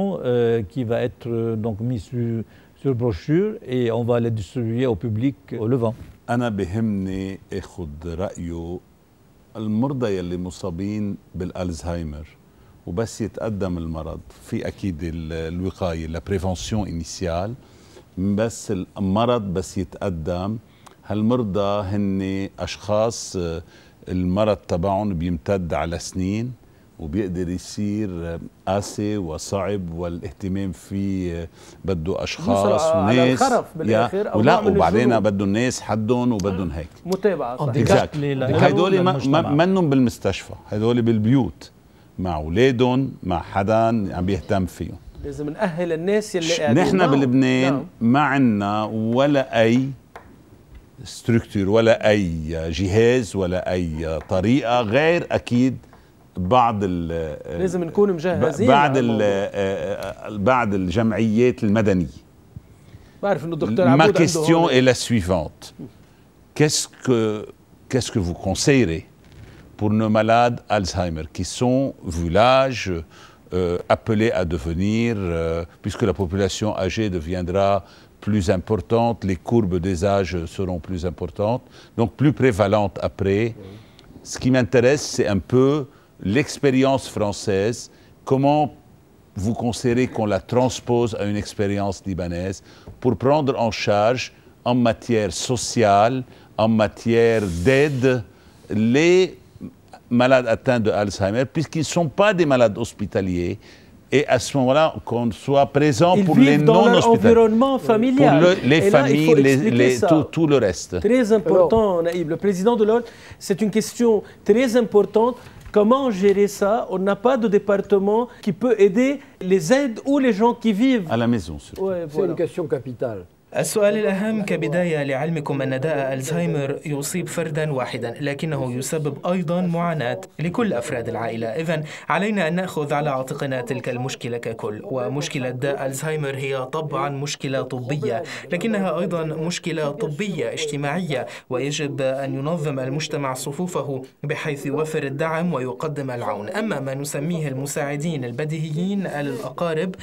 qui va être donc mise sur brochure et on va la distribuer au public au Levant. أنا بهمني أخذ رأيه المرضى يلي مصابين بالألزهايمر وبس يتقدم المرض، في أكيد الوقاية لا بريفونسيون إنيسيال، بس المرض بس يتقدم. هالمرضى هن أشخاص المرض تبعهم بيمتد على سنين وبيقدر يصير قاسي وصعب، والاهتمام فيه بده أشخاص وناس ولا، وبعدين بده الناس حدهم وبدهم هيك متابعة. هدول منهم بالمستشفى، هدول بالبيوت مع أولادهم، مع حدا عم بيهتم فيهم. لازم نأهل الناس يلي قاعدين. نحن بلبنان ما عنا ولا أي ستركتور ولا أي جهاز ولا أي طريقة، غير أكيد بعض لازم نكون مجهزين بعض الجمعيات المدنية. بعرف إنه الدكتور عبود Ma question est la suivante. Qu'est-ce que vous conseillerez pour nos malades Alzheimer qui sont, vu l'âge, appelés à devenir, puisque la population âgée deviendra plus importante, les courbes des âges seront plus importantes, donc plus prévalentes après. Ce qui m'intéresse, c'est un peu l'expérience française. Comment vous conseillerez qu'on la transpose à une expérience libanaise pour prendre en charge en matière sociale, en matière d'aide, les malades atteints de Alzheimer, puisqu'ils ne sont pas des malades hospitaliers, et à ce moment-là, qu'on soit présent pour les non-hospitaliers. Environnement familial. Pour les familles, tout le reste. Très important, Naïb. Le président de l'ordre, c'est une question très importante. Comment gérer ça? On n'a pas de département qui peut aider les aides ou les gens qui vivent à la maison. C'est une question capitale. السؤال الأهم كبداية لعلمكم أن داء ألزهايمر يصيب فردا واحدا، لكنه يسبب أيضا معاناة لكل أفراد العائلة. إذن علينا أن نأخذ على عاتقنا تلك المشكلة ككل. ومشكلة داء ألزهايمر هي طبعا مشكلة طبية، لكنها أيضا مشكلة طبية اجتماعية، ويجب أن ينظم المجتمع صفوفه بحيث يوفر الدعم ويقدم العون. أما ما نسميه المساعدين البديهيين الأقارب،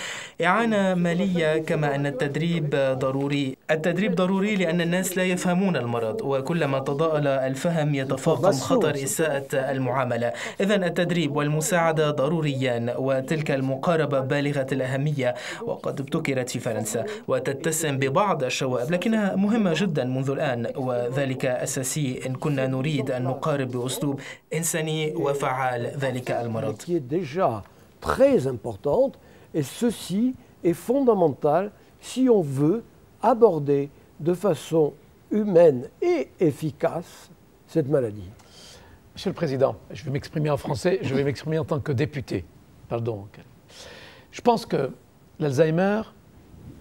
إعانة مالية كما أن التدريب ضروري ضروري. التدريب ضروري لأن الناس لا يفهمون المرض، وكلما تضاءل الفهم يتفاقم خطر إساءة المعاملة. إذن التدريب والمساعدة ضروريان، وتلك المقاربة بالغة الأهمية وقد ابتكرت في فرنسا وتتسم ببعض الشوائب، لكنها مهمة جدا منذ الآن، وذلك أساسي إن كنا نريد أن نقارب بأسلوب إنساني وفعال ذلك المرض. Très importante, et ceci est fondamental si on veut aborder de façon humaine et efficace cette maladie. Monsieur le Président, je vais m'exprimer en français, je vais m'exprimer en tant que député. Pardon. Je pense que l'Alzheimer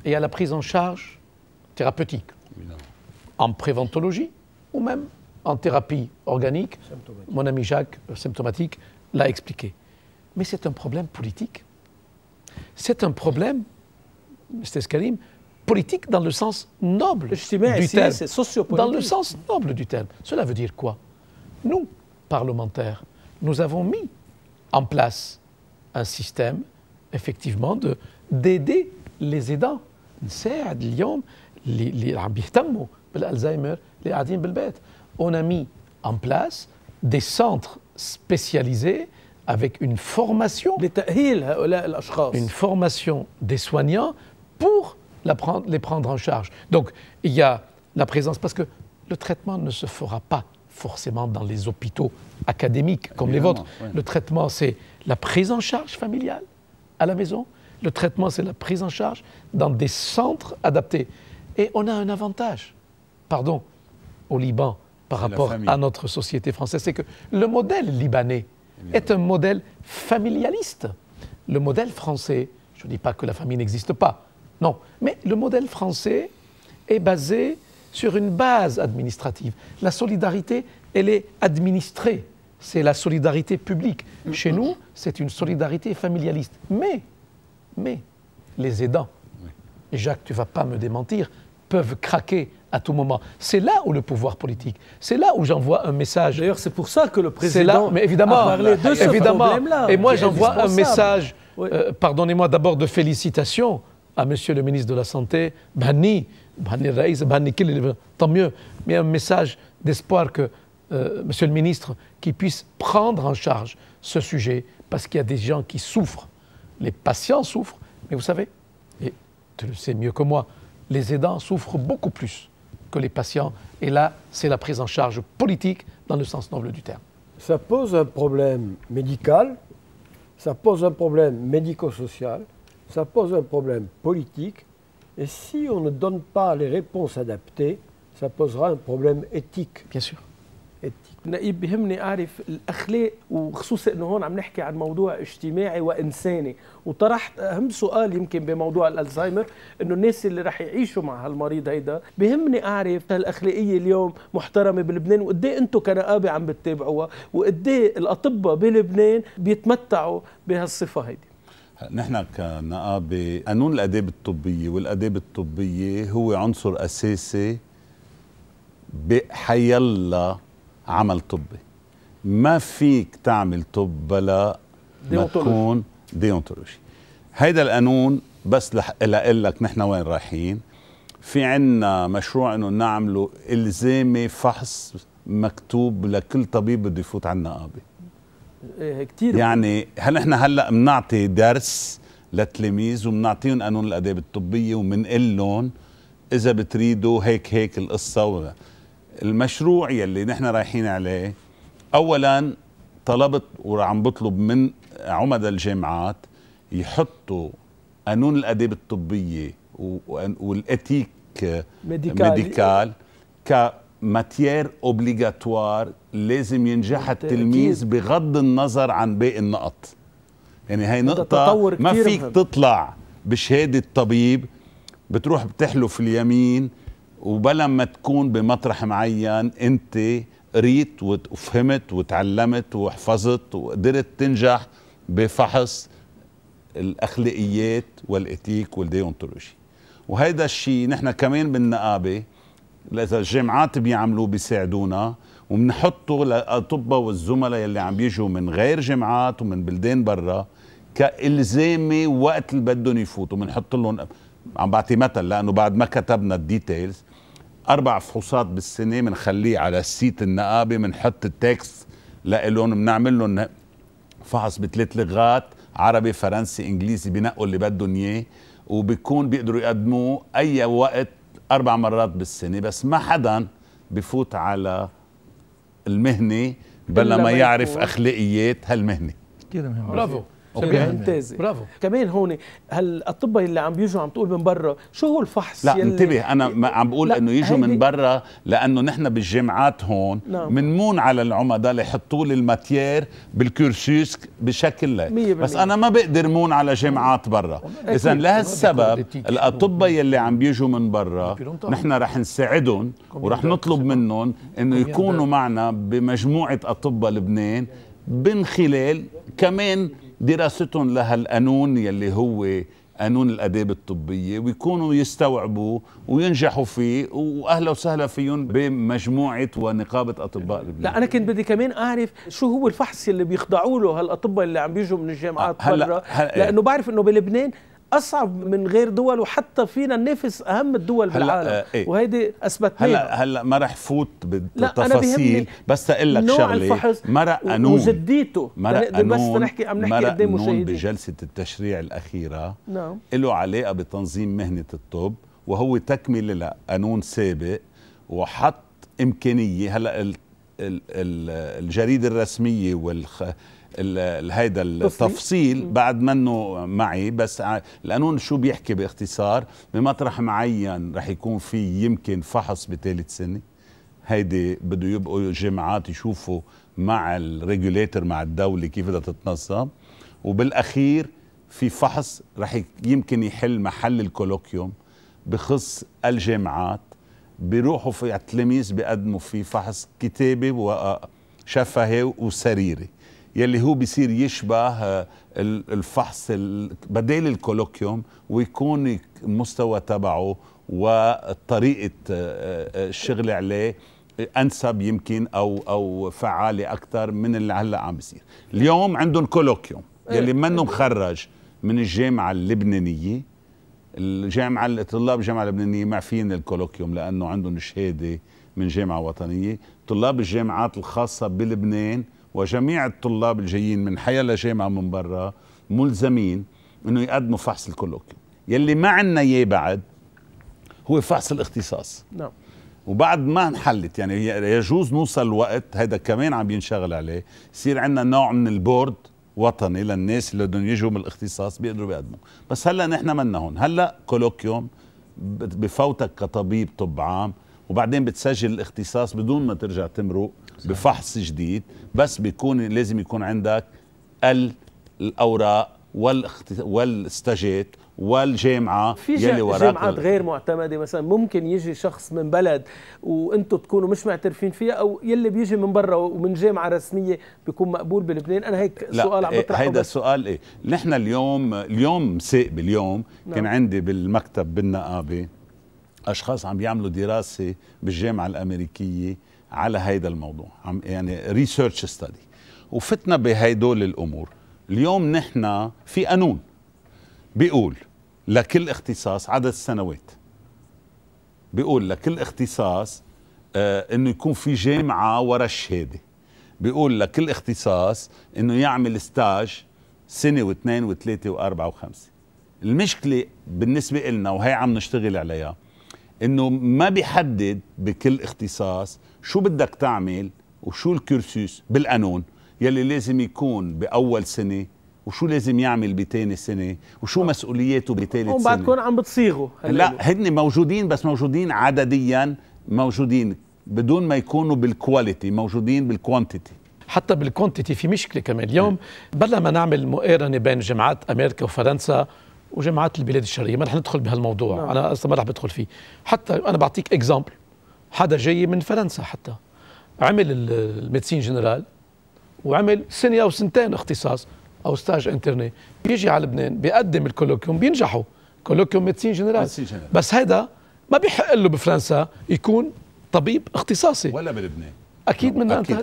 est à la prise en charge thérapeutique, en préventologie ou même en thérapie organique. Mon ami Jacques, symptomatique, l'a expliqué. Mais c'est un problème politique. C'est un problème, Mr. Karim, politique dans le sens noble du terme. Dans le sens noble du terme. Cela veut dire quoi? Nous, parlementaires, nous avons mis en place un système, effectivement, d'aider les aidants. نساعد اليوم اللي عم بيهتموا بالألزهايمر اللي قاعدين بالبيت. On a mis en place des centres spécialisés avec une formation des soignants pour les prendre en charge. Donc, il y a la présence, parce que le traitement ne se fera pas forcément dans les hôpitaux académiques comme les vôtres. Oui. Le traitement, c'est la prise en charge familiale à la maison. Le traitement, c'est la prise en charge dans des centres adaptés. Et on a un avantage, pardon, au Liban par rapport à notre société française, c'est que le modèle libanais est un modèle familialiste. Le modèle français, je ne dis pas que la famille n'existe pas, non, mais le modèle français est basé sur une base administrative. La solidarité, elle est administrée, c'est la solidarité publique. Chez nous, c'est une solidarité familialiste. Mais les aidants, et Jacques, tu ne vas pas me démentir, peuvent craquer à tout moment. C'est là où le pouvoir politique, c'est là où j'envoie un message. D'ailleurs, c'est pour ça que le président mais évidemment, a parlé de ce problème-là. Et moi, j'envoie un message, pardonnez-moi d'abord de félicitations à Monsieur le ministre de la Santé, tant mieux, mais un message d'espoir que Monsieur le ministre, qui puisse prendre en charge ce sujet, parce qu'il y a des gens qui souffrent, les patients souffrent, mais vous savez, et tu le sais mieux que moi, les aidants souffrent beaucoup plus que les patients. Et là, c'est la prise en charge politique dans le sens noble du terme. Ça pose un problème médical, ça pose un problème médico-social, ça pose un problème politique. Et si on ne donne pas les réponses adaptées, ça posera un problème éthique. Bien sûr. نقيب بيهمني أعرف الأخلاق، وخصوصا أنه هون عم نحكي عن موضوع اجتماعي وإنساني، وطرحت أهم سؤال يمكن بموضوع الألزهايمر أنه الناس اللي رح يعيشوا مع هالمريض هيدا بيهمني أعرف الأخلاقية اليوم محترمة بلبنان، وقديه أنتم كنقابة عم بتتابعوها، وقديه الأطباء بلبنان بيتمتعوا بهالصفة هيدي. نحن كنقابة قانون الآداب الطبية والآداب الطبية هو عنصر أساسي بحيالله عمل طبي. ما فيك تعمل طب بلا ما تكون ديونتولوجي. هيدا القانون بس لأقول لك نحن وين رايحين. في عنا مشروع انه نعمله الزامي فحص مكتوب لكل طبيب بده يفوت على النقابه. كثير يعني نحن هلا بنعطي درس للتلاميذ وبنعطيهم قانون الآداب الطبية وبنقول لهم إذا بتريدوا هيك القصة. المشروع يلي نحن رايحين عليه، اولا طلبت وعم بطلب من عمداء الجامعات يحطوا قانون الآداب الطبية والاتيك ميديكال كماتيير اوبليغاتوار لازم ينجح التلميذ بغض النظر عن باقي النقط. يعني هي نقطة ما فيك تطلع بشهادة طبيب بتروح بتحلف اليمين وبلا ما تكون بمطرح معين انت قريت وفهمت وتعلمت وحفظت وقدرت تنجح بفحص الاخلاقيات والاتيك والديونتولوجي. وهيدا الشيء نحن كمان بالنقابه اذا الجامعات بيعملوه بيساعدونا، وبنحطه للاطباء والزملاء يلي عم بيجوا من غير جامعات ومن بلدان برا كالزامي وقت اللي بدهم يفوتوا. بنحط لهم عم بعطي مثل لانه بعد ما كتبنا الديتيلز 4 فحوصات بالسنه بنخليه على السيت النقابه، بنحط التكست لهم، بنعمل لهم فحص ب3 لغات عربي فرنسي انجليزي، بنقوا اللي بدهم اياه وبيكون بيقدروا يقدموه اي وقت 4 مرات بالسنه. بس ما حدا بفوت على المهنه بلا ما يعرف اخلاقيات هالمهنه. كثير مهم. برافو. ممتازة. برافو. كمان هون الأطباء اللي عم بيجوا عم تقول من برا، شو هو الفحص؟ لا انتبه، انا ما عم بقول انه يجوا من برا، لانه نحن بالجامعات هون منمون على العمداء ليحطوا لي الماتير بالكورسوس بشكل لا، بس انا ما بقدر مون على جامعات برا. اذا لهالسبب الاطباء يلي عم بيجوا من برا نحن رح نساعدهم ورح نطلب منهم انه يكونوا معنا بمجموعة اطباء لبنان، من خلال كمان دراستهم لهالقانون يلي هو قانون الآداب الطبية، ويكونوا يستوعبوا وينجحوا فيه، وأهلا وسهلا فيهم بمجموعة ونقابة أطباء لبنان. لا أنا كنت بدي كمان أعرف شو هو الفحص اللي بيخضعوا له هالأطباء اللي عم بيجوا من الجامعات برا، لأنه بعرف إنه بلبنان أصعب من غير دول، وحتى فينا ننافس أهم الدول بالعالم. وهيدي أثبتناها. هلا ما رح فوت بالتفاصيل، بس أقول لك شغلة، مرق قانون وجديته، بس نحكي عم نحكي قدام مشاهدين. بجلسة التشريع الأخيرة نعم له علاقة بتنظيم مهنة الطب، وهو تكملة لقانون سابق، وحط إمكانية. هلا الجريدة الرسمية هيدا التفصيل بعد منه معي، بس القانون شو بيحكي باختصار؟ بمطرح معين رح يكون في يمكن فحص ب3 سنة، هيدي بده يبقوا الجامعات يشوفوا مع الريجوليتر مع الدولة كيف بدها تتنظم، وبالأخير في فحص رح يمكن يحل محل الكولوكيوم بخص الجامعات، بيروحوا في التلاميذ بيقدموا فيه فحص كتابي وشفهي وسريري، يلي هو بيصير يشبه الفحص بديل الكولوكيوم، ويكون المستوى تبعه وطريقة الشغل عليه أنسب يمكن أو فعالة أكثر من اللي هلأ عم بيصير. اليوم عندهم كولوكيوم يلي منه مخرج من الجامعة اللبنانية، طلاب الجامعة اللبنانية معفين الكولوكيوم لأنه عندهم شهادة من جامعة وطنية. طلاب الجامعات الخاصة بلبنان وجميع الطلاب الجايين من حيا جامعة من برا ملزمين انه يقدموا فحص الكولوكيوم. يلي ما عنا اياه بعد هو فحص الاختصاص. نعم. وبعد ما انحلت، يعني يجوز نوصل وقت هذا كمان عم بينشغل عليه، يصير عندنا نوع من البورد وطني للناس اللي بدهم يجوا من الاختصاص بيقدروا بيقدموا. بس هلا نحن منا هون، هلا كولوكيوم بفوتك كطبيب طب عام، وبعدين بتسجل الاختصاص بدون ما ترجع تمرق بفحص جديد، بس بيكون لازم يكون عندك الأوراق والستاجات والجامعة يلي وراك. في جامعات غير معتمدة، مثلا ممكن يجي شخص من بلد وانتم تكونوا مش معترفين فيها، او يلي بيجي من برا ومن جامعة رسمية بيكون مقبول بلبنان؟ انا هيك سؤال عم بطرحه. هيدا السؤال نحن اليوم مساء اليوم كان عندي بالمكتب بالنقابة اشخاص عم بيعملوا دراسة بالجامعة الامريكية على هيدا الموضوع، يعني ريسيرش ستادي، وفتنا بهيدول الامور. اليوم نحن في قانون بيقول لكل اختصاص عدد السنوات، بيقول لكل اختصاص انه يكون في جامعة ورا الشهادة، بيقول لكل اختصاص انه يعمل ستاج سنة واثنين وثلاثة واربعة وخمسة. المشكلة بالنسبة لنا وهي عم نشتغل عليها انه ما بيحدد بكل اختصاص شو بدك تعمل وشو الكورسوس بالقانون يلي لازم يكون باول سنه، وشو لازم يعمل بتاني سنه، وشو مسؤولياته بثالث سنه. وبعد تكون عم بتصيغوا. لا هن موجودين، بس موجودين عدديا، موجودين بدون ما يكونوا بالكواليتي، موجودين بالكوانتيتي. حتى بالكوانتيتي في مشكله كمان اليوم. بلا ما نعمل مقارنه بين جامعات امريكا وفرنسا وجامعات البلاد الشرقيه، ما رح ندخل بهالموضوع. انا اصلا ما رح بدخل فيه. حتى انا بعطيك اكزامبل، حدا جاي من فرنسا حتى عمل الميدسين جنرال وعمل سنه او سنتين اختصاص او ستاج انترني، بيجي على لبنان بيقدم الكولوكيوم بينجحوا، كولوكيوم ميدسين جنرال، بس هيدا ما بيحق له بفرنسا يكون طبيب اختصاصي ولا بلبنان. اكيد من أكيد.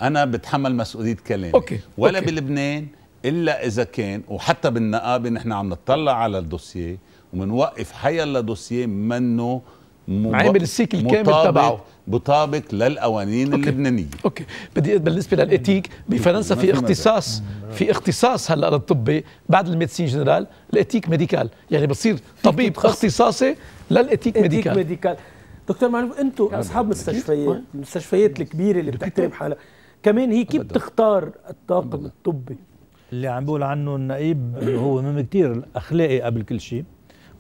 انا بتحمل مسؤوليه كلامي. ولا بلبنان الا اذا كان، وحتى بالنقابه نحن عم نطلع على الدوسيه ومنوقف حيلا دوسيه منه عامل السيكل كامل تبعه مطابق للقوانين اللبنانيه. اوكي، بدي بالنسبه للاتيك بفرنسا في اختصاص هلا للطبي بعد الميدسين جنرال الاتيك ميديكال، يعني بتصير طبيب اختصاصي للاتيك ميديكال. دكتور معلوف، انتم اصحاب مستشفيات، المستشفيات الكبيره اللي بتحترم حالها كمان هي كيف بتختار الطاقم الطبي؟ اللي عم بقول عنه النقيب انه هو مهم كثير اخلاقي قبل كل شيء،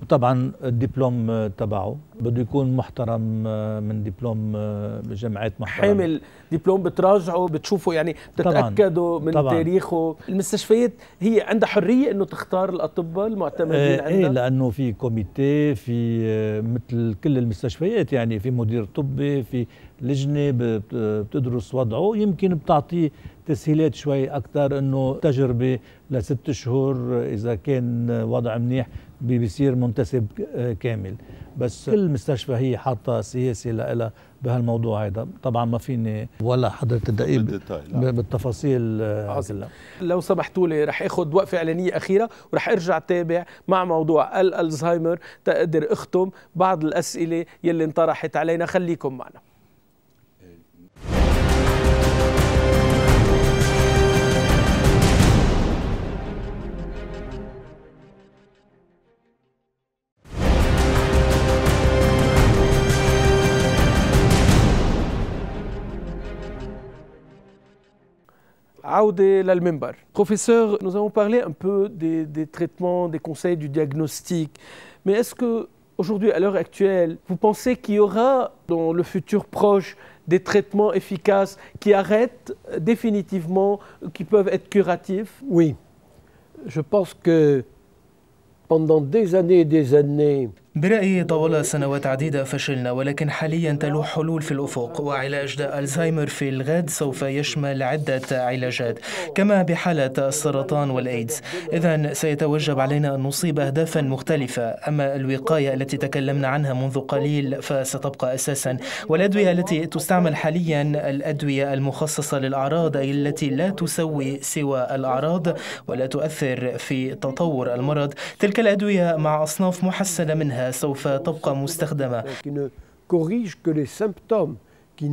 وطبعا الدبلوم تبعه بده يكون محترم من دبلوم جامعات محترمه، حامل دبلوم بتراجعه بتشوفوا يعني بتتاكدوا من تاريخه. المستشفيات هي عندها حريه انه تختار الاطباء المعتمدين عندها؟ ايه، لانه في كوميتي، في مثل كل المستشفيات يعني في مدير طبي، في لجنه بتدرس وضعه، يمكن بتعطيه تسهيلات شوي اكثر، انه تجربه ل6 شهور اذا كان وضع منيح بيصير منتسب كامل. بس كل مستشفى هي حاطه سياسه لها بهالموضوع هذا. طبعا ما فيني ولا حضرة الدقيق بالتفاصيل هلا. لو سمحتوا لي رح اخذ وقفه اعلانيه اخيره ورح ارجع تابع مع موضوع الزهايمر تقدر اختم بعض الاسئله يلي انطرحت علينا. خليكم معنا. عودة للمنبر. Professeur, nous avons parlé un peu des traitements, des conseils, du diagnostic. Mais est-ce que aujourd'hui, à l'heure actuelle, vous pensez qu'il y aura dans le futur proche des traitements efficaces qui arrêtent définitivement, qui peuvent être curatifs? Oui. Je pense que pendant des années et des années, برأيي طوال سنوات عديدة فشلنا، ولكن حاليا تلوح حلول في الأفق، وعلاج داء الزهايمر في الغد سوف يشمل عدة علاجات كما بحالة السرطان والإيدز. إذن سيتوجب علينا أن نصيب أهدافا مختلفة. أما الوقاية التي تكلمنا عنها منذ قليل فستبقى أساسا، والأدوية التي تستعمل حاليا الأدوية المخصصة للأعراض، أي التي لا تسوي سوى الأعراض ولا تؤثر في تطور المرض، تلك الأدوية مع أصناف محسنة منها سوف تبقى مستخدمة. qui ne corrige que les symptômes, qui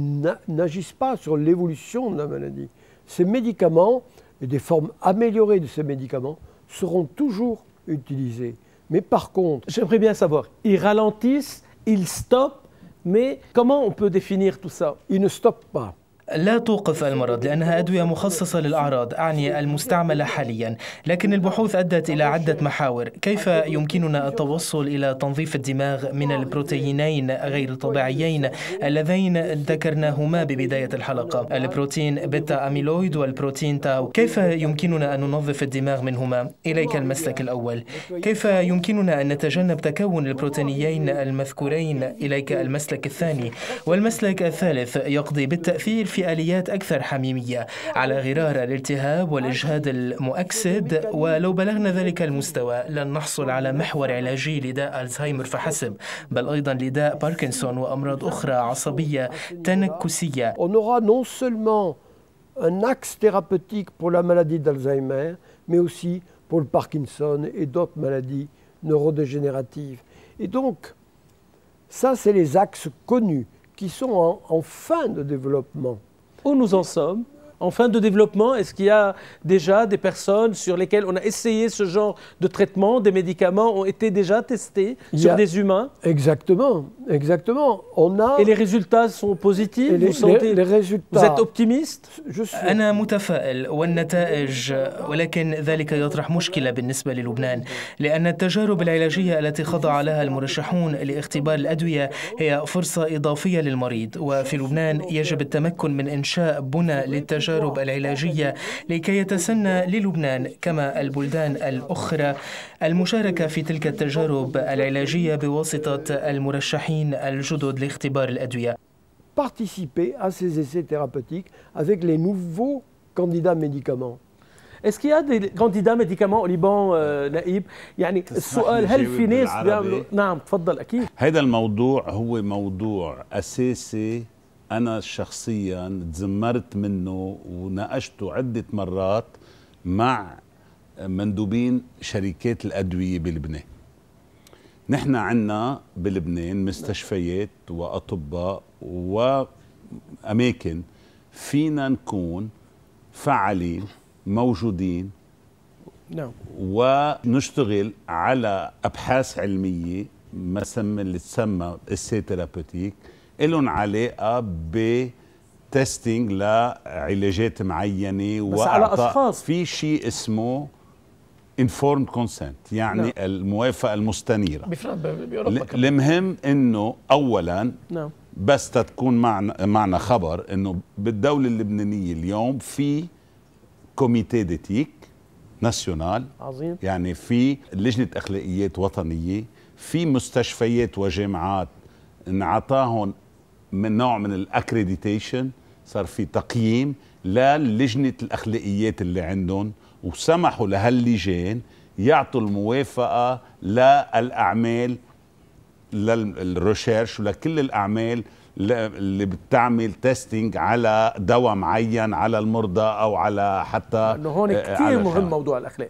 n'agissent pas sur l'évolution de la maladie. Ces médicaments et des formes améliorées de ces médicaments seront toujours utilisés. Mais par contre, j'aimerais bien savoir, ils ralentissent, ils stoppent, mais comment on peut définir tout ça? Ils ne stoppent pas. لا توقف المرض لأنها أدوية مخصصة للأعراض، أعني المستعملة حاليا، لكن البحوث أدت إلى عدة محاور. كيف يمكننا التوصل إلى تنظيف الدماغ من البروتينين غير الطبيعيين اللذين ذكرناهما ببداية الحلقة، البروتين بيتا أميلويد والبروتين تاو؟ كيف يمكننا أن ننظف الدماغ منهما؟ إليك المسلك الأول. كيف يمكننا أن نتجنب تكون البروتينيين المذكورين؟ إليك المسلك الثاني. والمسلك الثالث يقضي بالتأثير في آليات أكثر حميمية على غرار الالتهاب والإجهاد المؤكسد. ولو بلغنا ذلك المستوى لن نحصل على محور علاجي لداء الزهايمر فحسب، بل أيضا لداء باركنسون وأمراض أخرى عصبية تنكسية. On aura non seulement un axe thérapeutique pour la maladie d'Alzheimer, mais aussi pour le Parkinson et d'autres maladies neurodégénératives. Et donc, ça, c'est les axes connus qui sont en fin de développement. Où nous en sommes? En fin de développement, est-ce qu'il y a déjà des personnes sur lesquelles on a essayé ce genre de traitement, des médicaments ont été déjà testés sur des humains? Exactement, exactement. On a et les résultats sont positifs. Vous sentez, les résultats. Vous êtes optimiste? Je suis. أنا متفائل، والنتائج، ولكن ذلك يطرح مشكلة بالنسبة للبنان، لأن التجارب العلاجية التي خضع لها المرشحون لاختبار الأدوية هي فرصة إضافية للمريض، وفي لبنان يجب التمكن من إنشاء بنى للتجارب العلاجية لكي يتسنى للبنان كما البلدان الأخرى المشاركة في تلك التجارب العلاجية بواسطة المرشحين الجدد لاختبار الأدوية. Participer à ces essais thérapeutiques avec les nouveaux candidats médicaments. Est-ce qu'il y a des candidats médicaments au Liban نائب؟ يعني السؤال هل في ناس بيعملوا؟ نعم تفضل أكيد. هذا الموضوع هو موضوع أساسي، أنا شخصياً تزمرت منه وناقشته عدة مرات مع مندوبين شركات الأدوية بلبنان. نحن عندنا بلبنان مستشفيات وأطباء وأماكن فينا نكون فعالين موجودين. نعم. ونشتغل على أبحاث علمية اللي تسمى اسي ثيرابيوتيك لهم علاقة بتستينج لعلاجات معينة بس على أشخاص. في شيء اسمه informed consent، يعني نعم. الموافقة المستنيرة. بأوروبا المهم انه اولا نعم. بس تكون معنا خبر انه بالدولة اللبنانية اليوم في كوميتي ديتيك ناسيونال عظيم. يعني في لجنة أخلاقيات وطنية، في مستشفيات وجامعات انعطاهم من نوع من الأكريديتيشن، صار في تقييم للجنة الأخلاقيات اللي عندهم، وسمحوا لهاللجان يعطوا الموافقة للأعمال للريسيرش ولكل الأعمال اللي بتعمل تيستينج على دواء معين على المرضى أو على حتى انه هون كثير مهم موضوع الأخلاق.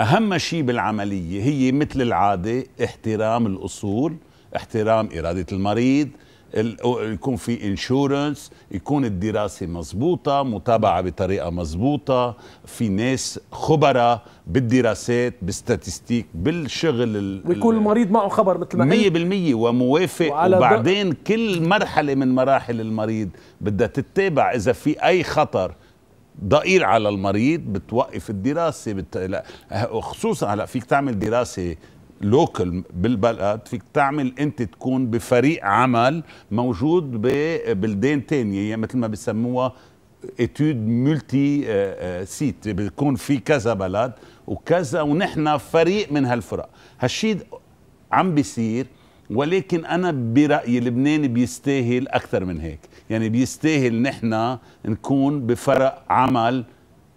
أهم شيء بالعملية هي مثل العادة احترام الأصول، احترام إرادة المريض، يكون في انشورنس، يكون الدراسة مزبوطة، متابعة بطريقة مزبوطة، في ناس خبراء بالدراسات بالستاتستيك بالشغل، ويكون المريض معه خبر مثل ما 100% وموافق. وبعدين كل مرحلة من مراحل المريض بدها تتابع، إذا في أي خطر ضئيل على المريض بتوقف الدراسة خصوصا هلا فيك تعمل دراسة لوكل بالبلد، فيك تعمل انت تكون بفريق عمل موجود ببلدان تانية، يعني مثل ما بيسموها اتيود مولتي سيت، بيكون في كذا بلد وكذا ونحن فريق من هالفرق. هالشيء عم بيصير، ولكن أنا برأيي لبنان بيستاهل أكثر من هيك، يعني بيستاهل نحن نكون بفرق عمل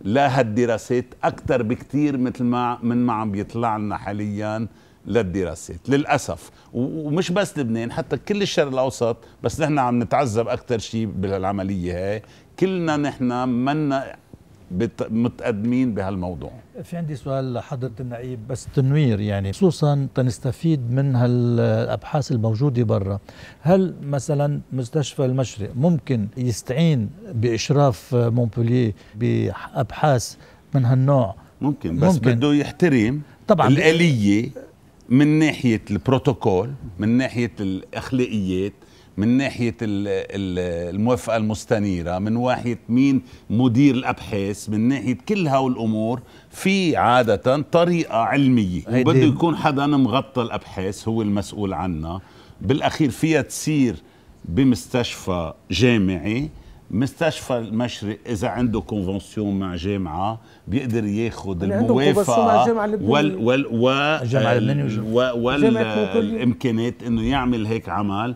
لهالدراسات أكثر بكتير مثل ما عم بيطلع لنا حاليا للدراسات للأسف. ومش بس لبنان، حتى كل الشرق الأوسط، بس نحن عم نتعذب أكثر شيء بالعملية هاي، كلنا نحن منا متقدمين بهالموضوع. في عندي سؤال لحضرة النقيب بس تنوير، يعني خصوصا تنستفيد من هالابحاث الموجوده برا. هل مثلا مستشفى المشرق ممكن يستعين باشراف مونبولييه بابحاث من هالنوع؟ ممكن، بس بده يحترم طبعا الآلية من ناحية البروتوكول، من ناحية الأخلاقيات، من ناحية الموافقة المستنيرة، من ناحية مين مدير الأبحاث، من ناحية كل هاو الأمور. في عادة طريقة علمية وبده يكون حدا مغطى الأبحاث هو المسؤول عنها. بالأخير فيها تصير بمستشفى جامعي. مستشفى المشرق إذا عنده كونفنسيون مع جامعة بيقدر ياخد الموافقة والإمكانات إنه يعمل هيك عمل.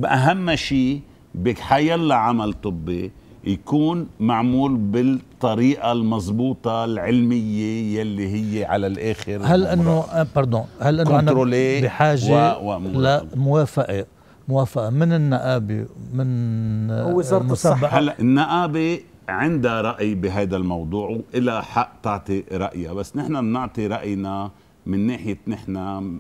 أهم شيء بحيلا عمل طبي يكون معمول بالطريقة المضبوطة العلمية يلي هي على الآخر. هل أنه هل أنه أنا بحاجة موافقة من النقابة من وزارة الصحة؟ هلا النقابة عندها رأي بهذا الموضوع وإلى حق تعطي رأيها، بس نحن بنعطي رأينا من ناحية نحن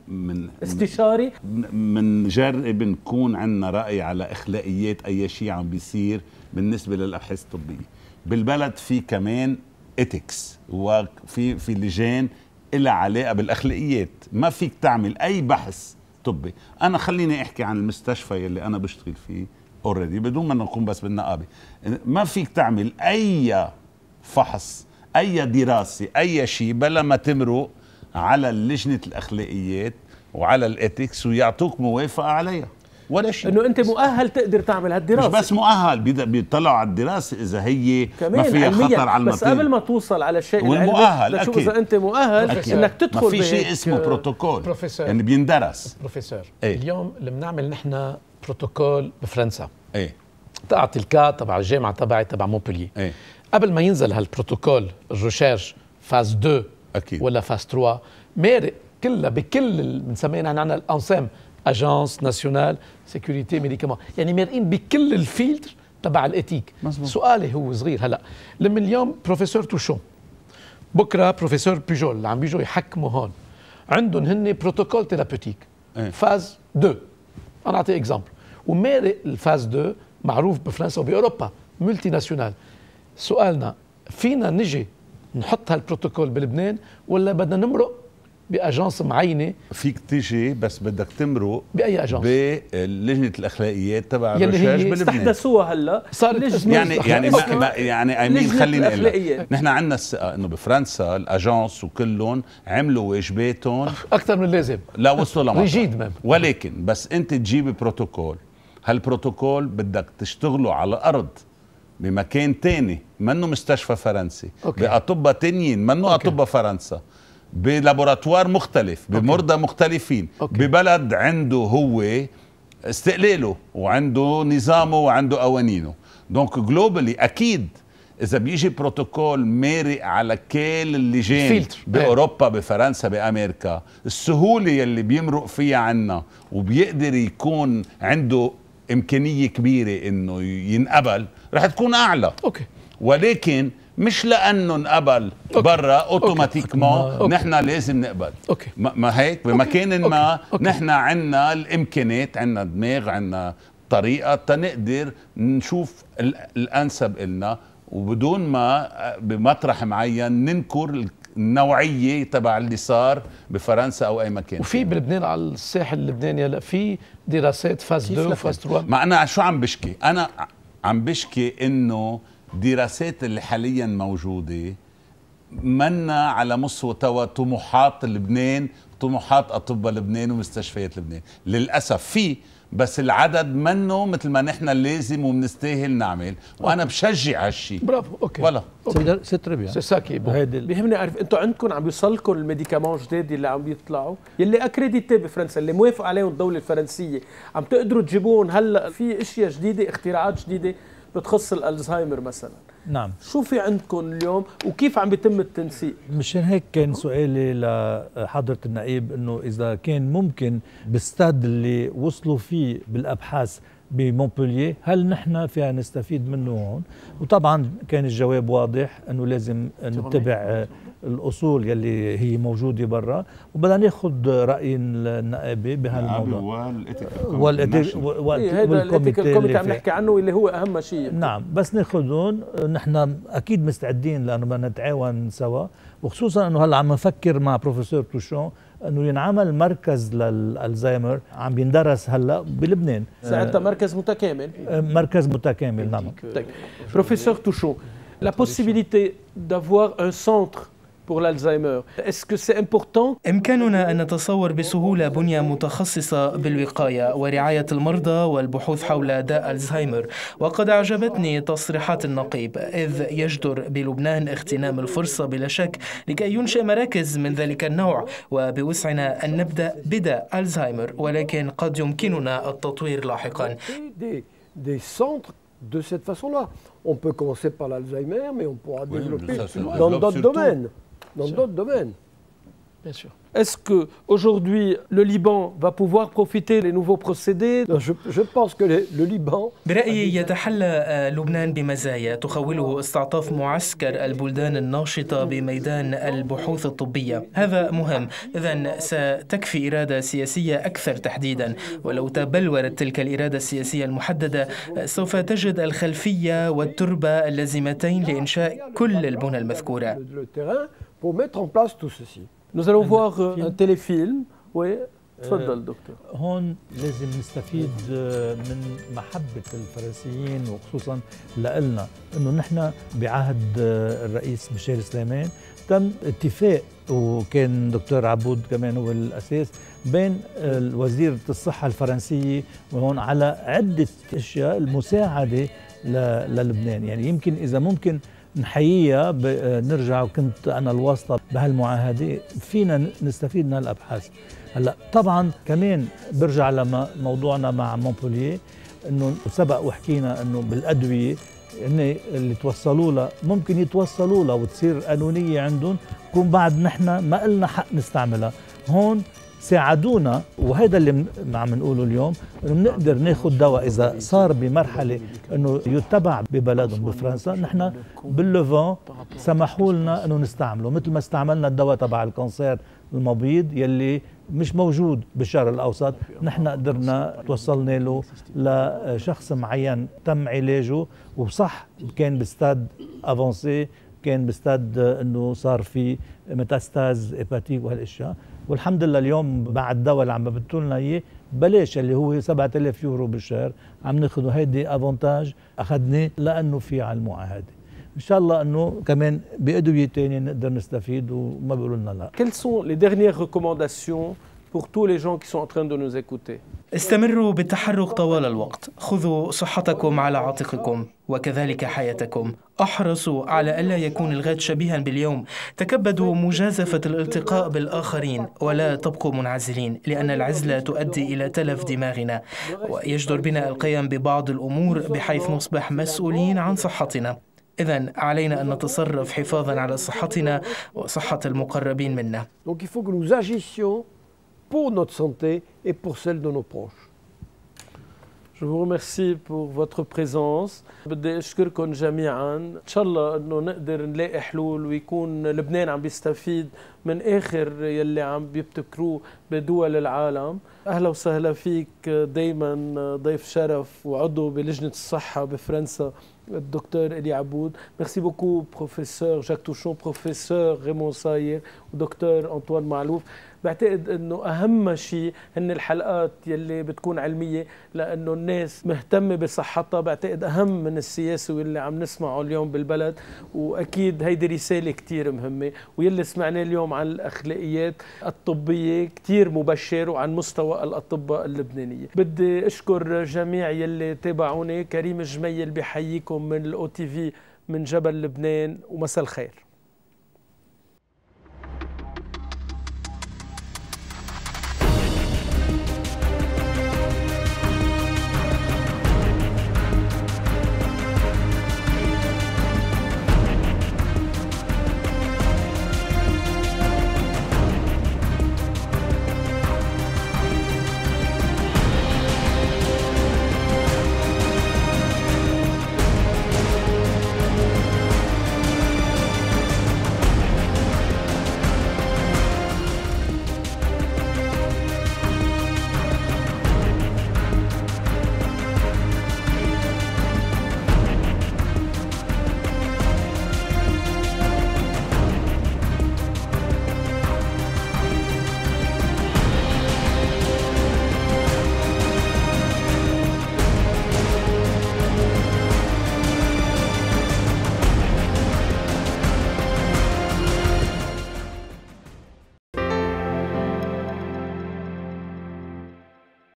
من استشاري، من جرب نكون عندنا رأي على إخلاقيات أي شيء عم بيصير بالنسبة للأبحاث الطبية بالبلد. في كمان إتكس وفي لجان إلها علاقة بالأخلاقيات. ما فيك تعمل أي بحث طبي. أنا خليني أحكي عن المستشفى اللي أنا بشتغل فيه أوريدي بدون ما نكون بس بالنقابة. ما فيك تعمل أي فحص أي دراسة أي شيء بلا ما تمرق على لجنة الأخلاقيات وعلى الإتكس ويعطوك موافقة عليها ولا شيء. انه انت مؤهل تقدر تعمل هالدراسه. مش بس مؤهل، بيطلعوا على الدراسه اذا هي ما فيها خطر على بس قبل ما توصل على الشيء والمؤهل اكيد اذا انت مؤهل انك تدخل. ما في شيء اسمه بروتوكول يعني بيندرس. بروفيسور اليوم اللي بنعمل نحن بروتوكول بفرنسا، تعطي الكاد تبع الجامعه تبعي تبع مونبولييه، قبل ما ينزل هالبروتوكول الريشيرش فاز 2 أكيد. ولا فاز 3 مارق كلها بكل بنسميها نحن عندنا الانسام اجانس ناسيونال سيكوريتي ميديكامون، يعني مارقين بكل الفيلتر تبع الاتيك. سؤالي هو صغير هلا، لما اليوم بروفيسور توشون بكره بروفيسور بيجول اللي عم بيجوا يحكموا هون عندهم هن بروتوكول ثيرابيوتيك فاز 2. انا اعطي اكزامبل. ومارق الفاز 2 معروف بفرنسا وباوروبا، ملتي ناسيونال. سؤالنا فينا نجي نحط هالبروتوكول بلبنان ولا بدنا نمرق باجانس معينه؟ فيك تيجي بس بدك تمرق باي اجانس؟ بلجنه الاخلاقيات تبع الرشاش بلبنان. استحدثوها هلا صارت يعني امين خليني اقول لك، نحن عندنا الثقه انه بفرنسا الاجانس وكلهم عملوا واجباتهم اكثر من اللازم، لا وصلوا لمطار ريجيد مام. ولكن بس انت تجيب بروتوكول، هالبروتوكول بدك تشتغلوا على الارض بمكان تاني منه مستشفى فرنسي، باطباء تانيين منه اطباء فرنسا، بلابوراتوار مختلف، بمرضى مختلفين، ببلد عنده هو استقلاله وعنده نظامه وعنده قوانينه. دونك جلوبالي اكيد اذا بيجي بروتوكول مارق على كل اللجان باوروبا بفرنسا بامريكا، السهوله يلي بيمرق فيها عنا وبيقدر يكون عنده امكانيه كبيره انه ينقبل رح تكون اعلى. ولكن مش لانه انقبل برا اوتوماتيكمون نحن لازم نقبل. ما هيك بمكان ما نحن عندنا الامكانيات، عندنا دماغ، عندنا طريقه تنقدر نشوف الانسب لنا وبدون ما بمطرح معين ننكر النوعيه تبع اللي صار بفرنسا او اي مكان. وفي بلبنان على الساحل اللبناني هلا في دراسات فاز 2 وفاز 3. ما انا شو عم بشكي؟ انا عم بشكي انه دراسات اللي حاليا موجوده منا على مستوى طموحات لبنان، طموحات اطباء لبنان ومستشفيات لبنان. للاسف في، بس العدد منه مثل ما نحن لازم وبنستاهل نعمل، وانا بشجع هالشيء. برافو. ولا سي تري بيان. سي ساكي بيهمني اعرف انتم عندكم عم بيوصلكم الميديكامون جداد اللي عم بيطلعوا يلي اكريديتي بفرنسا اللي موافق عليهم الدوله الفرنسيه، عم تقدروا تجيبون هلا في اشياء جديده، اختراعات جديده بتخص الالزهايمر مثلا؟ نعم. شو في عندكم اليوم وكيف عم بيتم التنسيق؟ مشان هيك كان سؤالي لحضرة النائب انه اذا كان ممكن بالستاد اللي وصلوا فيه بالابحاث بمونبولييه هل نحن فيها نستفيد منه هون؟ وطبعا كان الجواب واضح انه لازم نتبع الاصول يلي هي موجوده برا، وبدنا ناخذ راي النائبه بهالموضوع والكوميتي اللي عم نحكي عنه اللي هو اهم شيء. نعم، بس ناخذهم نحن اكيد مستعدين لانه بدنا نتعاون سوا، وخصوصا انه هلا عم نفكر مع بروفيسور توشون انه ينعمل مركز للالزهايمر عم بيندرس هلا بلبنان. ساعتها مركز متكامل. مركز متكامل. نعم. Professeur Touchon, la possibilité d'avoir un centre pour l'Alzheimer, est-ce que c'est important? إمكاننا أن نتصور بسهولة بنية متخصصة بالوقاية ورعاية المرضى والبحوث حول داء الزهايمر، وقد أعجبتني تصريحات النقيب إذ يجدر بلبنان اغتنام الفرصة بلا شك لكي ينشئ مراكز من ذلك النوع، وبوسعنا أن نبدأ بداء الزهايمر، ولكن قد يمكننا التطوير لاحقا. Des centres de cette façon-là. On peut commencer par l'Alzheimer, mais on pourra développer dans d'autres domaines. Dans d'autres domaines. Bien sûr. Est-ce qu'aujourd'hui, le Liban va pouvoir profiter des nouveaux procédés? Je pense que le Liban... برأيي يتحلى لبنان بمزايا تخوله استعطاف معسكر البلدان الناشطة بميدان البحوث الطبية. هذا مهم، إذن ستكفي إرادة سياسية أكثر تحديدا، ولو تبلورت تلك الإرادة السياسية المحددة سوف تجد الخلفية والتربة اللازمتين لإنشاء كل البنى المذكورة. Nous allons voir un téléfilm. Oui, تفضل دكتور. هون لازم نستفيد من محبة الفرنسيين وخصوصا لنا انه نحن بعهد الرئيس ميشيل سليمان تم اتفاق، وكان دكتور عبود كمان هو الاساس، بين وزيرة الصحة الفرنسية وهون على عدة اشياء المساعدة للبنان. يعني يمكن اذا ممكن نحييها نرجع، وكنت انا الواسطه بهالمعاهده، فينا نستفيد من هالابحاث. هلا طبعا كمان برجع لموضوعنا مع مونبولييه، انه سبق وحكينا انه بالادويه ان اللي توصلوا لها ممكن يتوصلوا لها وتصير قانونيه عندهم، يكون بعد نحن ما لنا حق نستعملها. هون ساعدونا، وهذا اللي عم نقوله اليوم، انه بنقدر ناخذ دواء اذا صار بمرحله انه يتبع ببلدهم بفرنسا، نحن باللوفون سمحوا لنا انه نستعمله، مثل ما استعملنا الدواء تبع الكانسير المبيض يلي مش موجود بالشرق الاوسط، نحن قدرنا توصلنا له لشخص معين تم علاجه وصح كان بستاد افونسي، كان بستاد انه صار في ميتاستاز هيباتيك وهالاشياء، والحمد لله اليوم مع الدواء اللي عم ببتوا لنا اياه بلاش اللي هو 7000 يورو بالشهر عم ناخذه، هيدي افونتاج اخذناه لانه في على المعاهده. ان شاء الله انه كمان بادويه ثانيه نقدر نستفيد وما بيقولوا لنا لا. Quelles sont les dernières recommandations pour tous les gens qui sont en train de nous écouter? استمروا بالتحرك طوال الوقت، خذوا صحتكم على عاتقكم وكذلك حياتكم، احرصوا على ألا يكون الغد شبيها باليوم، تكبدوا مجازفة الالتقاء بالآخرين ولا تبقوا منعزلين، لأن العزلة تؤدي إلى تلف دماغنا، ويجدر بنا القيام ببعض الأمور بحيث نصبح مسؤولين عن صحتنا. إذن علينا أن نتصرف حفاظا على صحتنا وصحة المقربين منا. Donc il faut que nous agissions pour notre santé et pour celle de nos proches. Je vous remercie pour votre présence. بدي أشكركم جميعا. إن شاء الله إنه نقدر نلاقي حلول ويكون لبنان عم بيستفيد من آخر يلي عم بيبتكروه بدول العالم. أهلا وسهلا فيك، دايما ضيف شرف وعضو بلجنة الصحة بفرنسا الدكتور إلي عبود. Merci beaucoup professeur Jacques Touchon, professeur Raymond Sayer ودكتور أنطوان معلوف. بعتقد انه اهم شيء هن الحلقات يلي بتكون علميه، لانه الناس مهتمه بصحتها، بعتقد اهم من السياسه واللي عم نسمعه اليوم بالبلد، واكيد هيدي رساله كثير مهمه، واللي سمعناه اليوم عن الاخلاقيات الطبيه كثير مبشر وعن مستوى الاطباء اللبنانيه. بدي اشكر جميع يلي تابعوني. كريم جميل بحييكم من الأو تي في من جبل لبنان، ومساء الخير.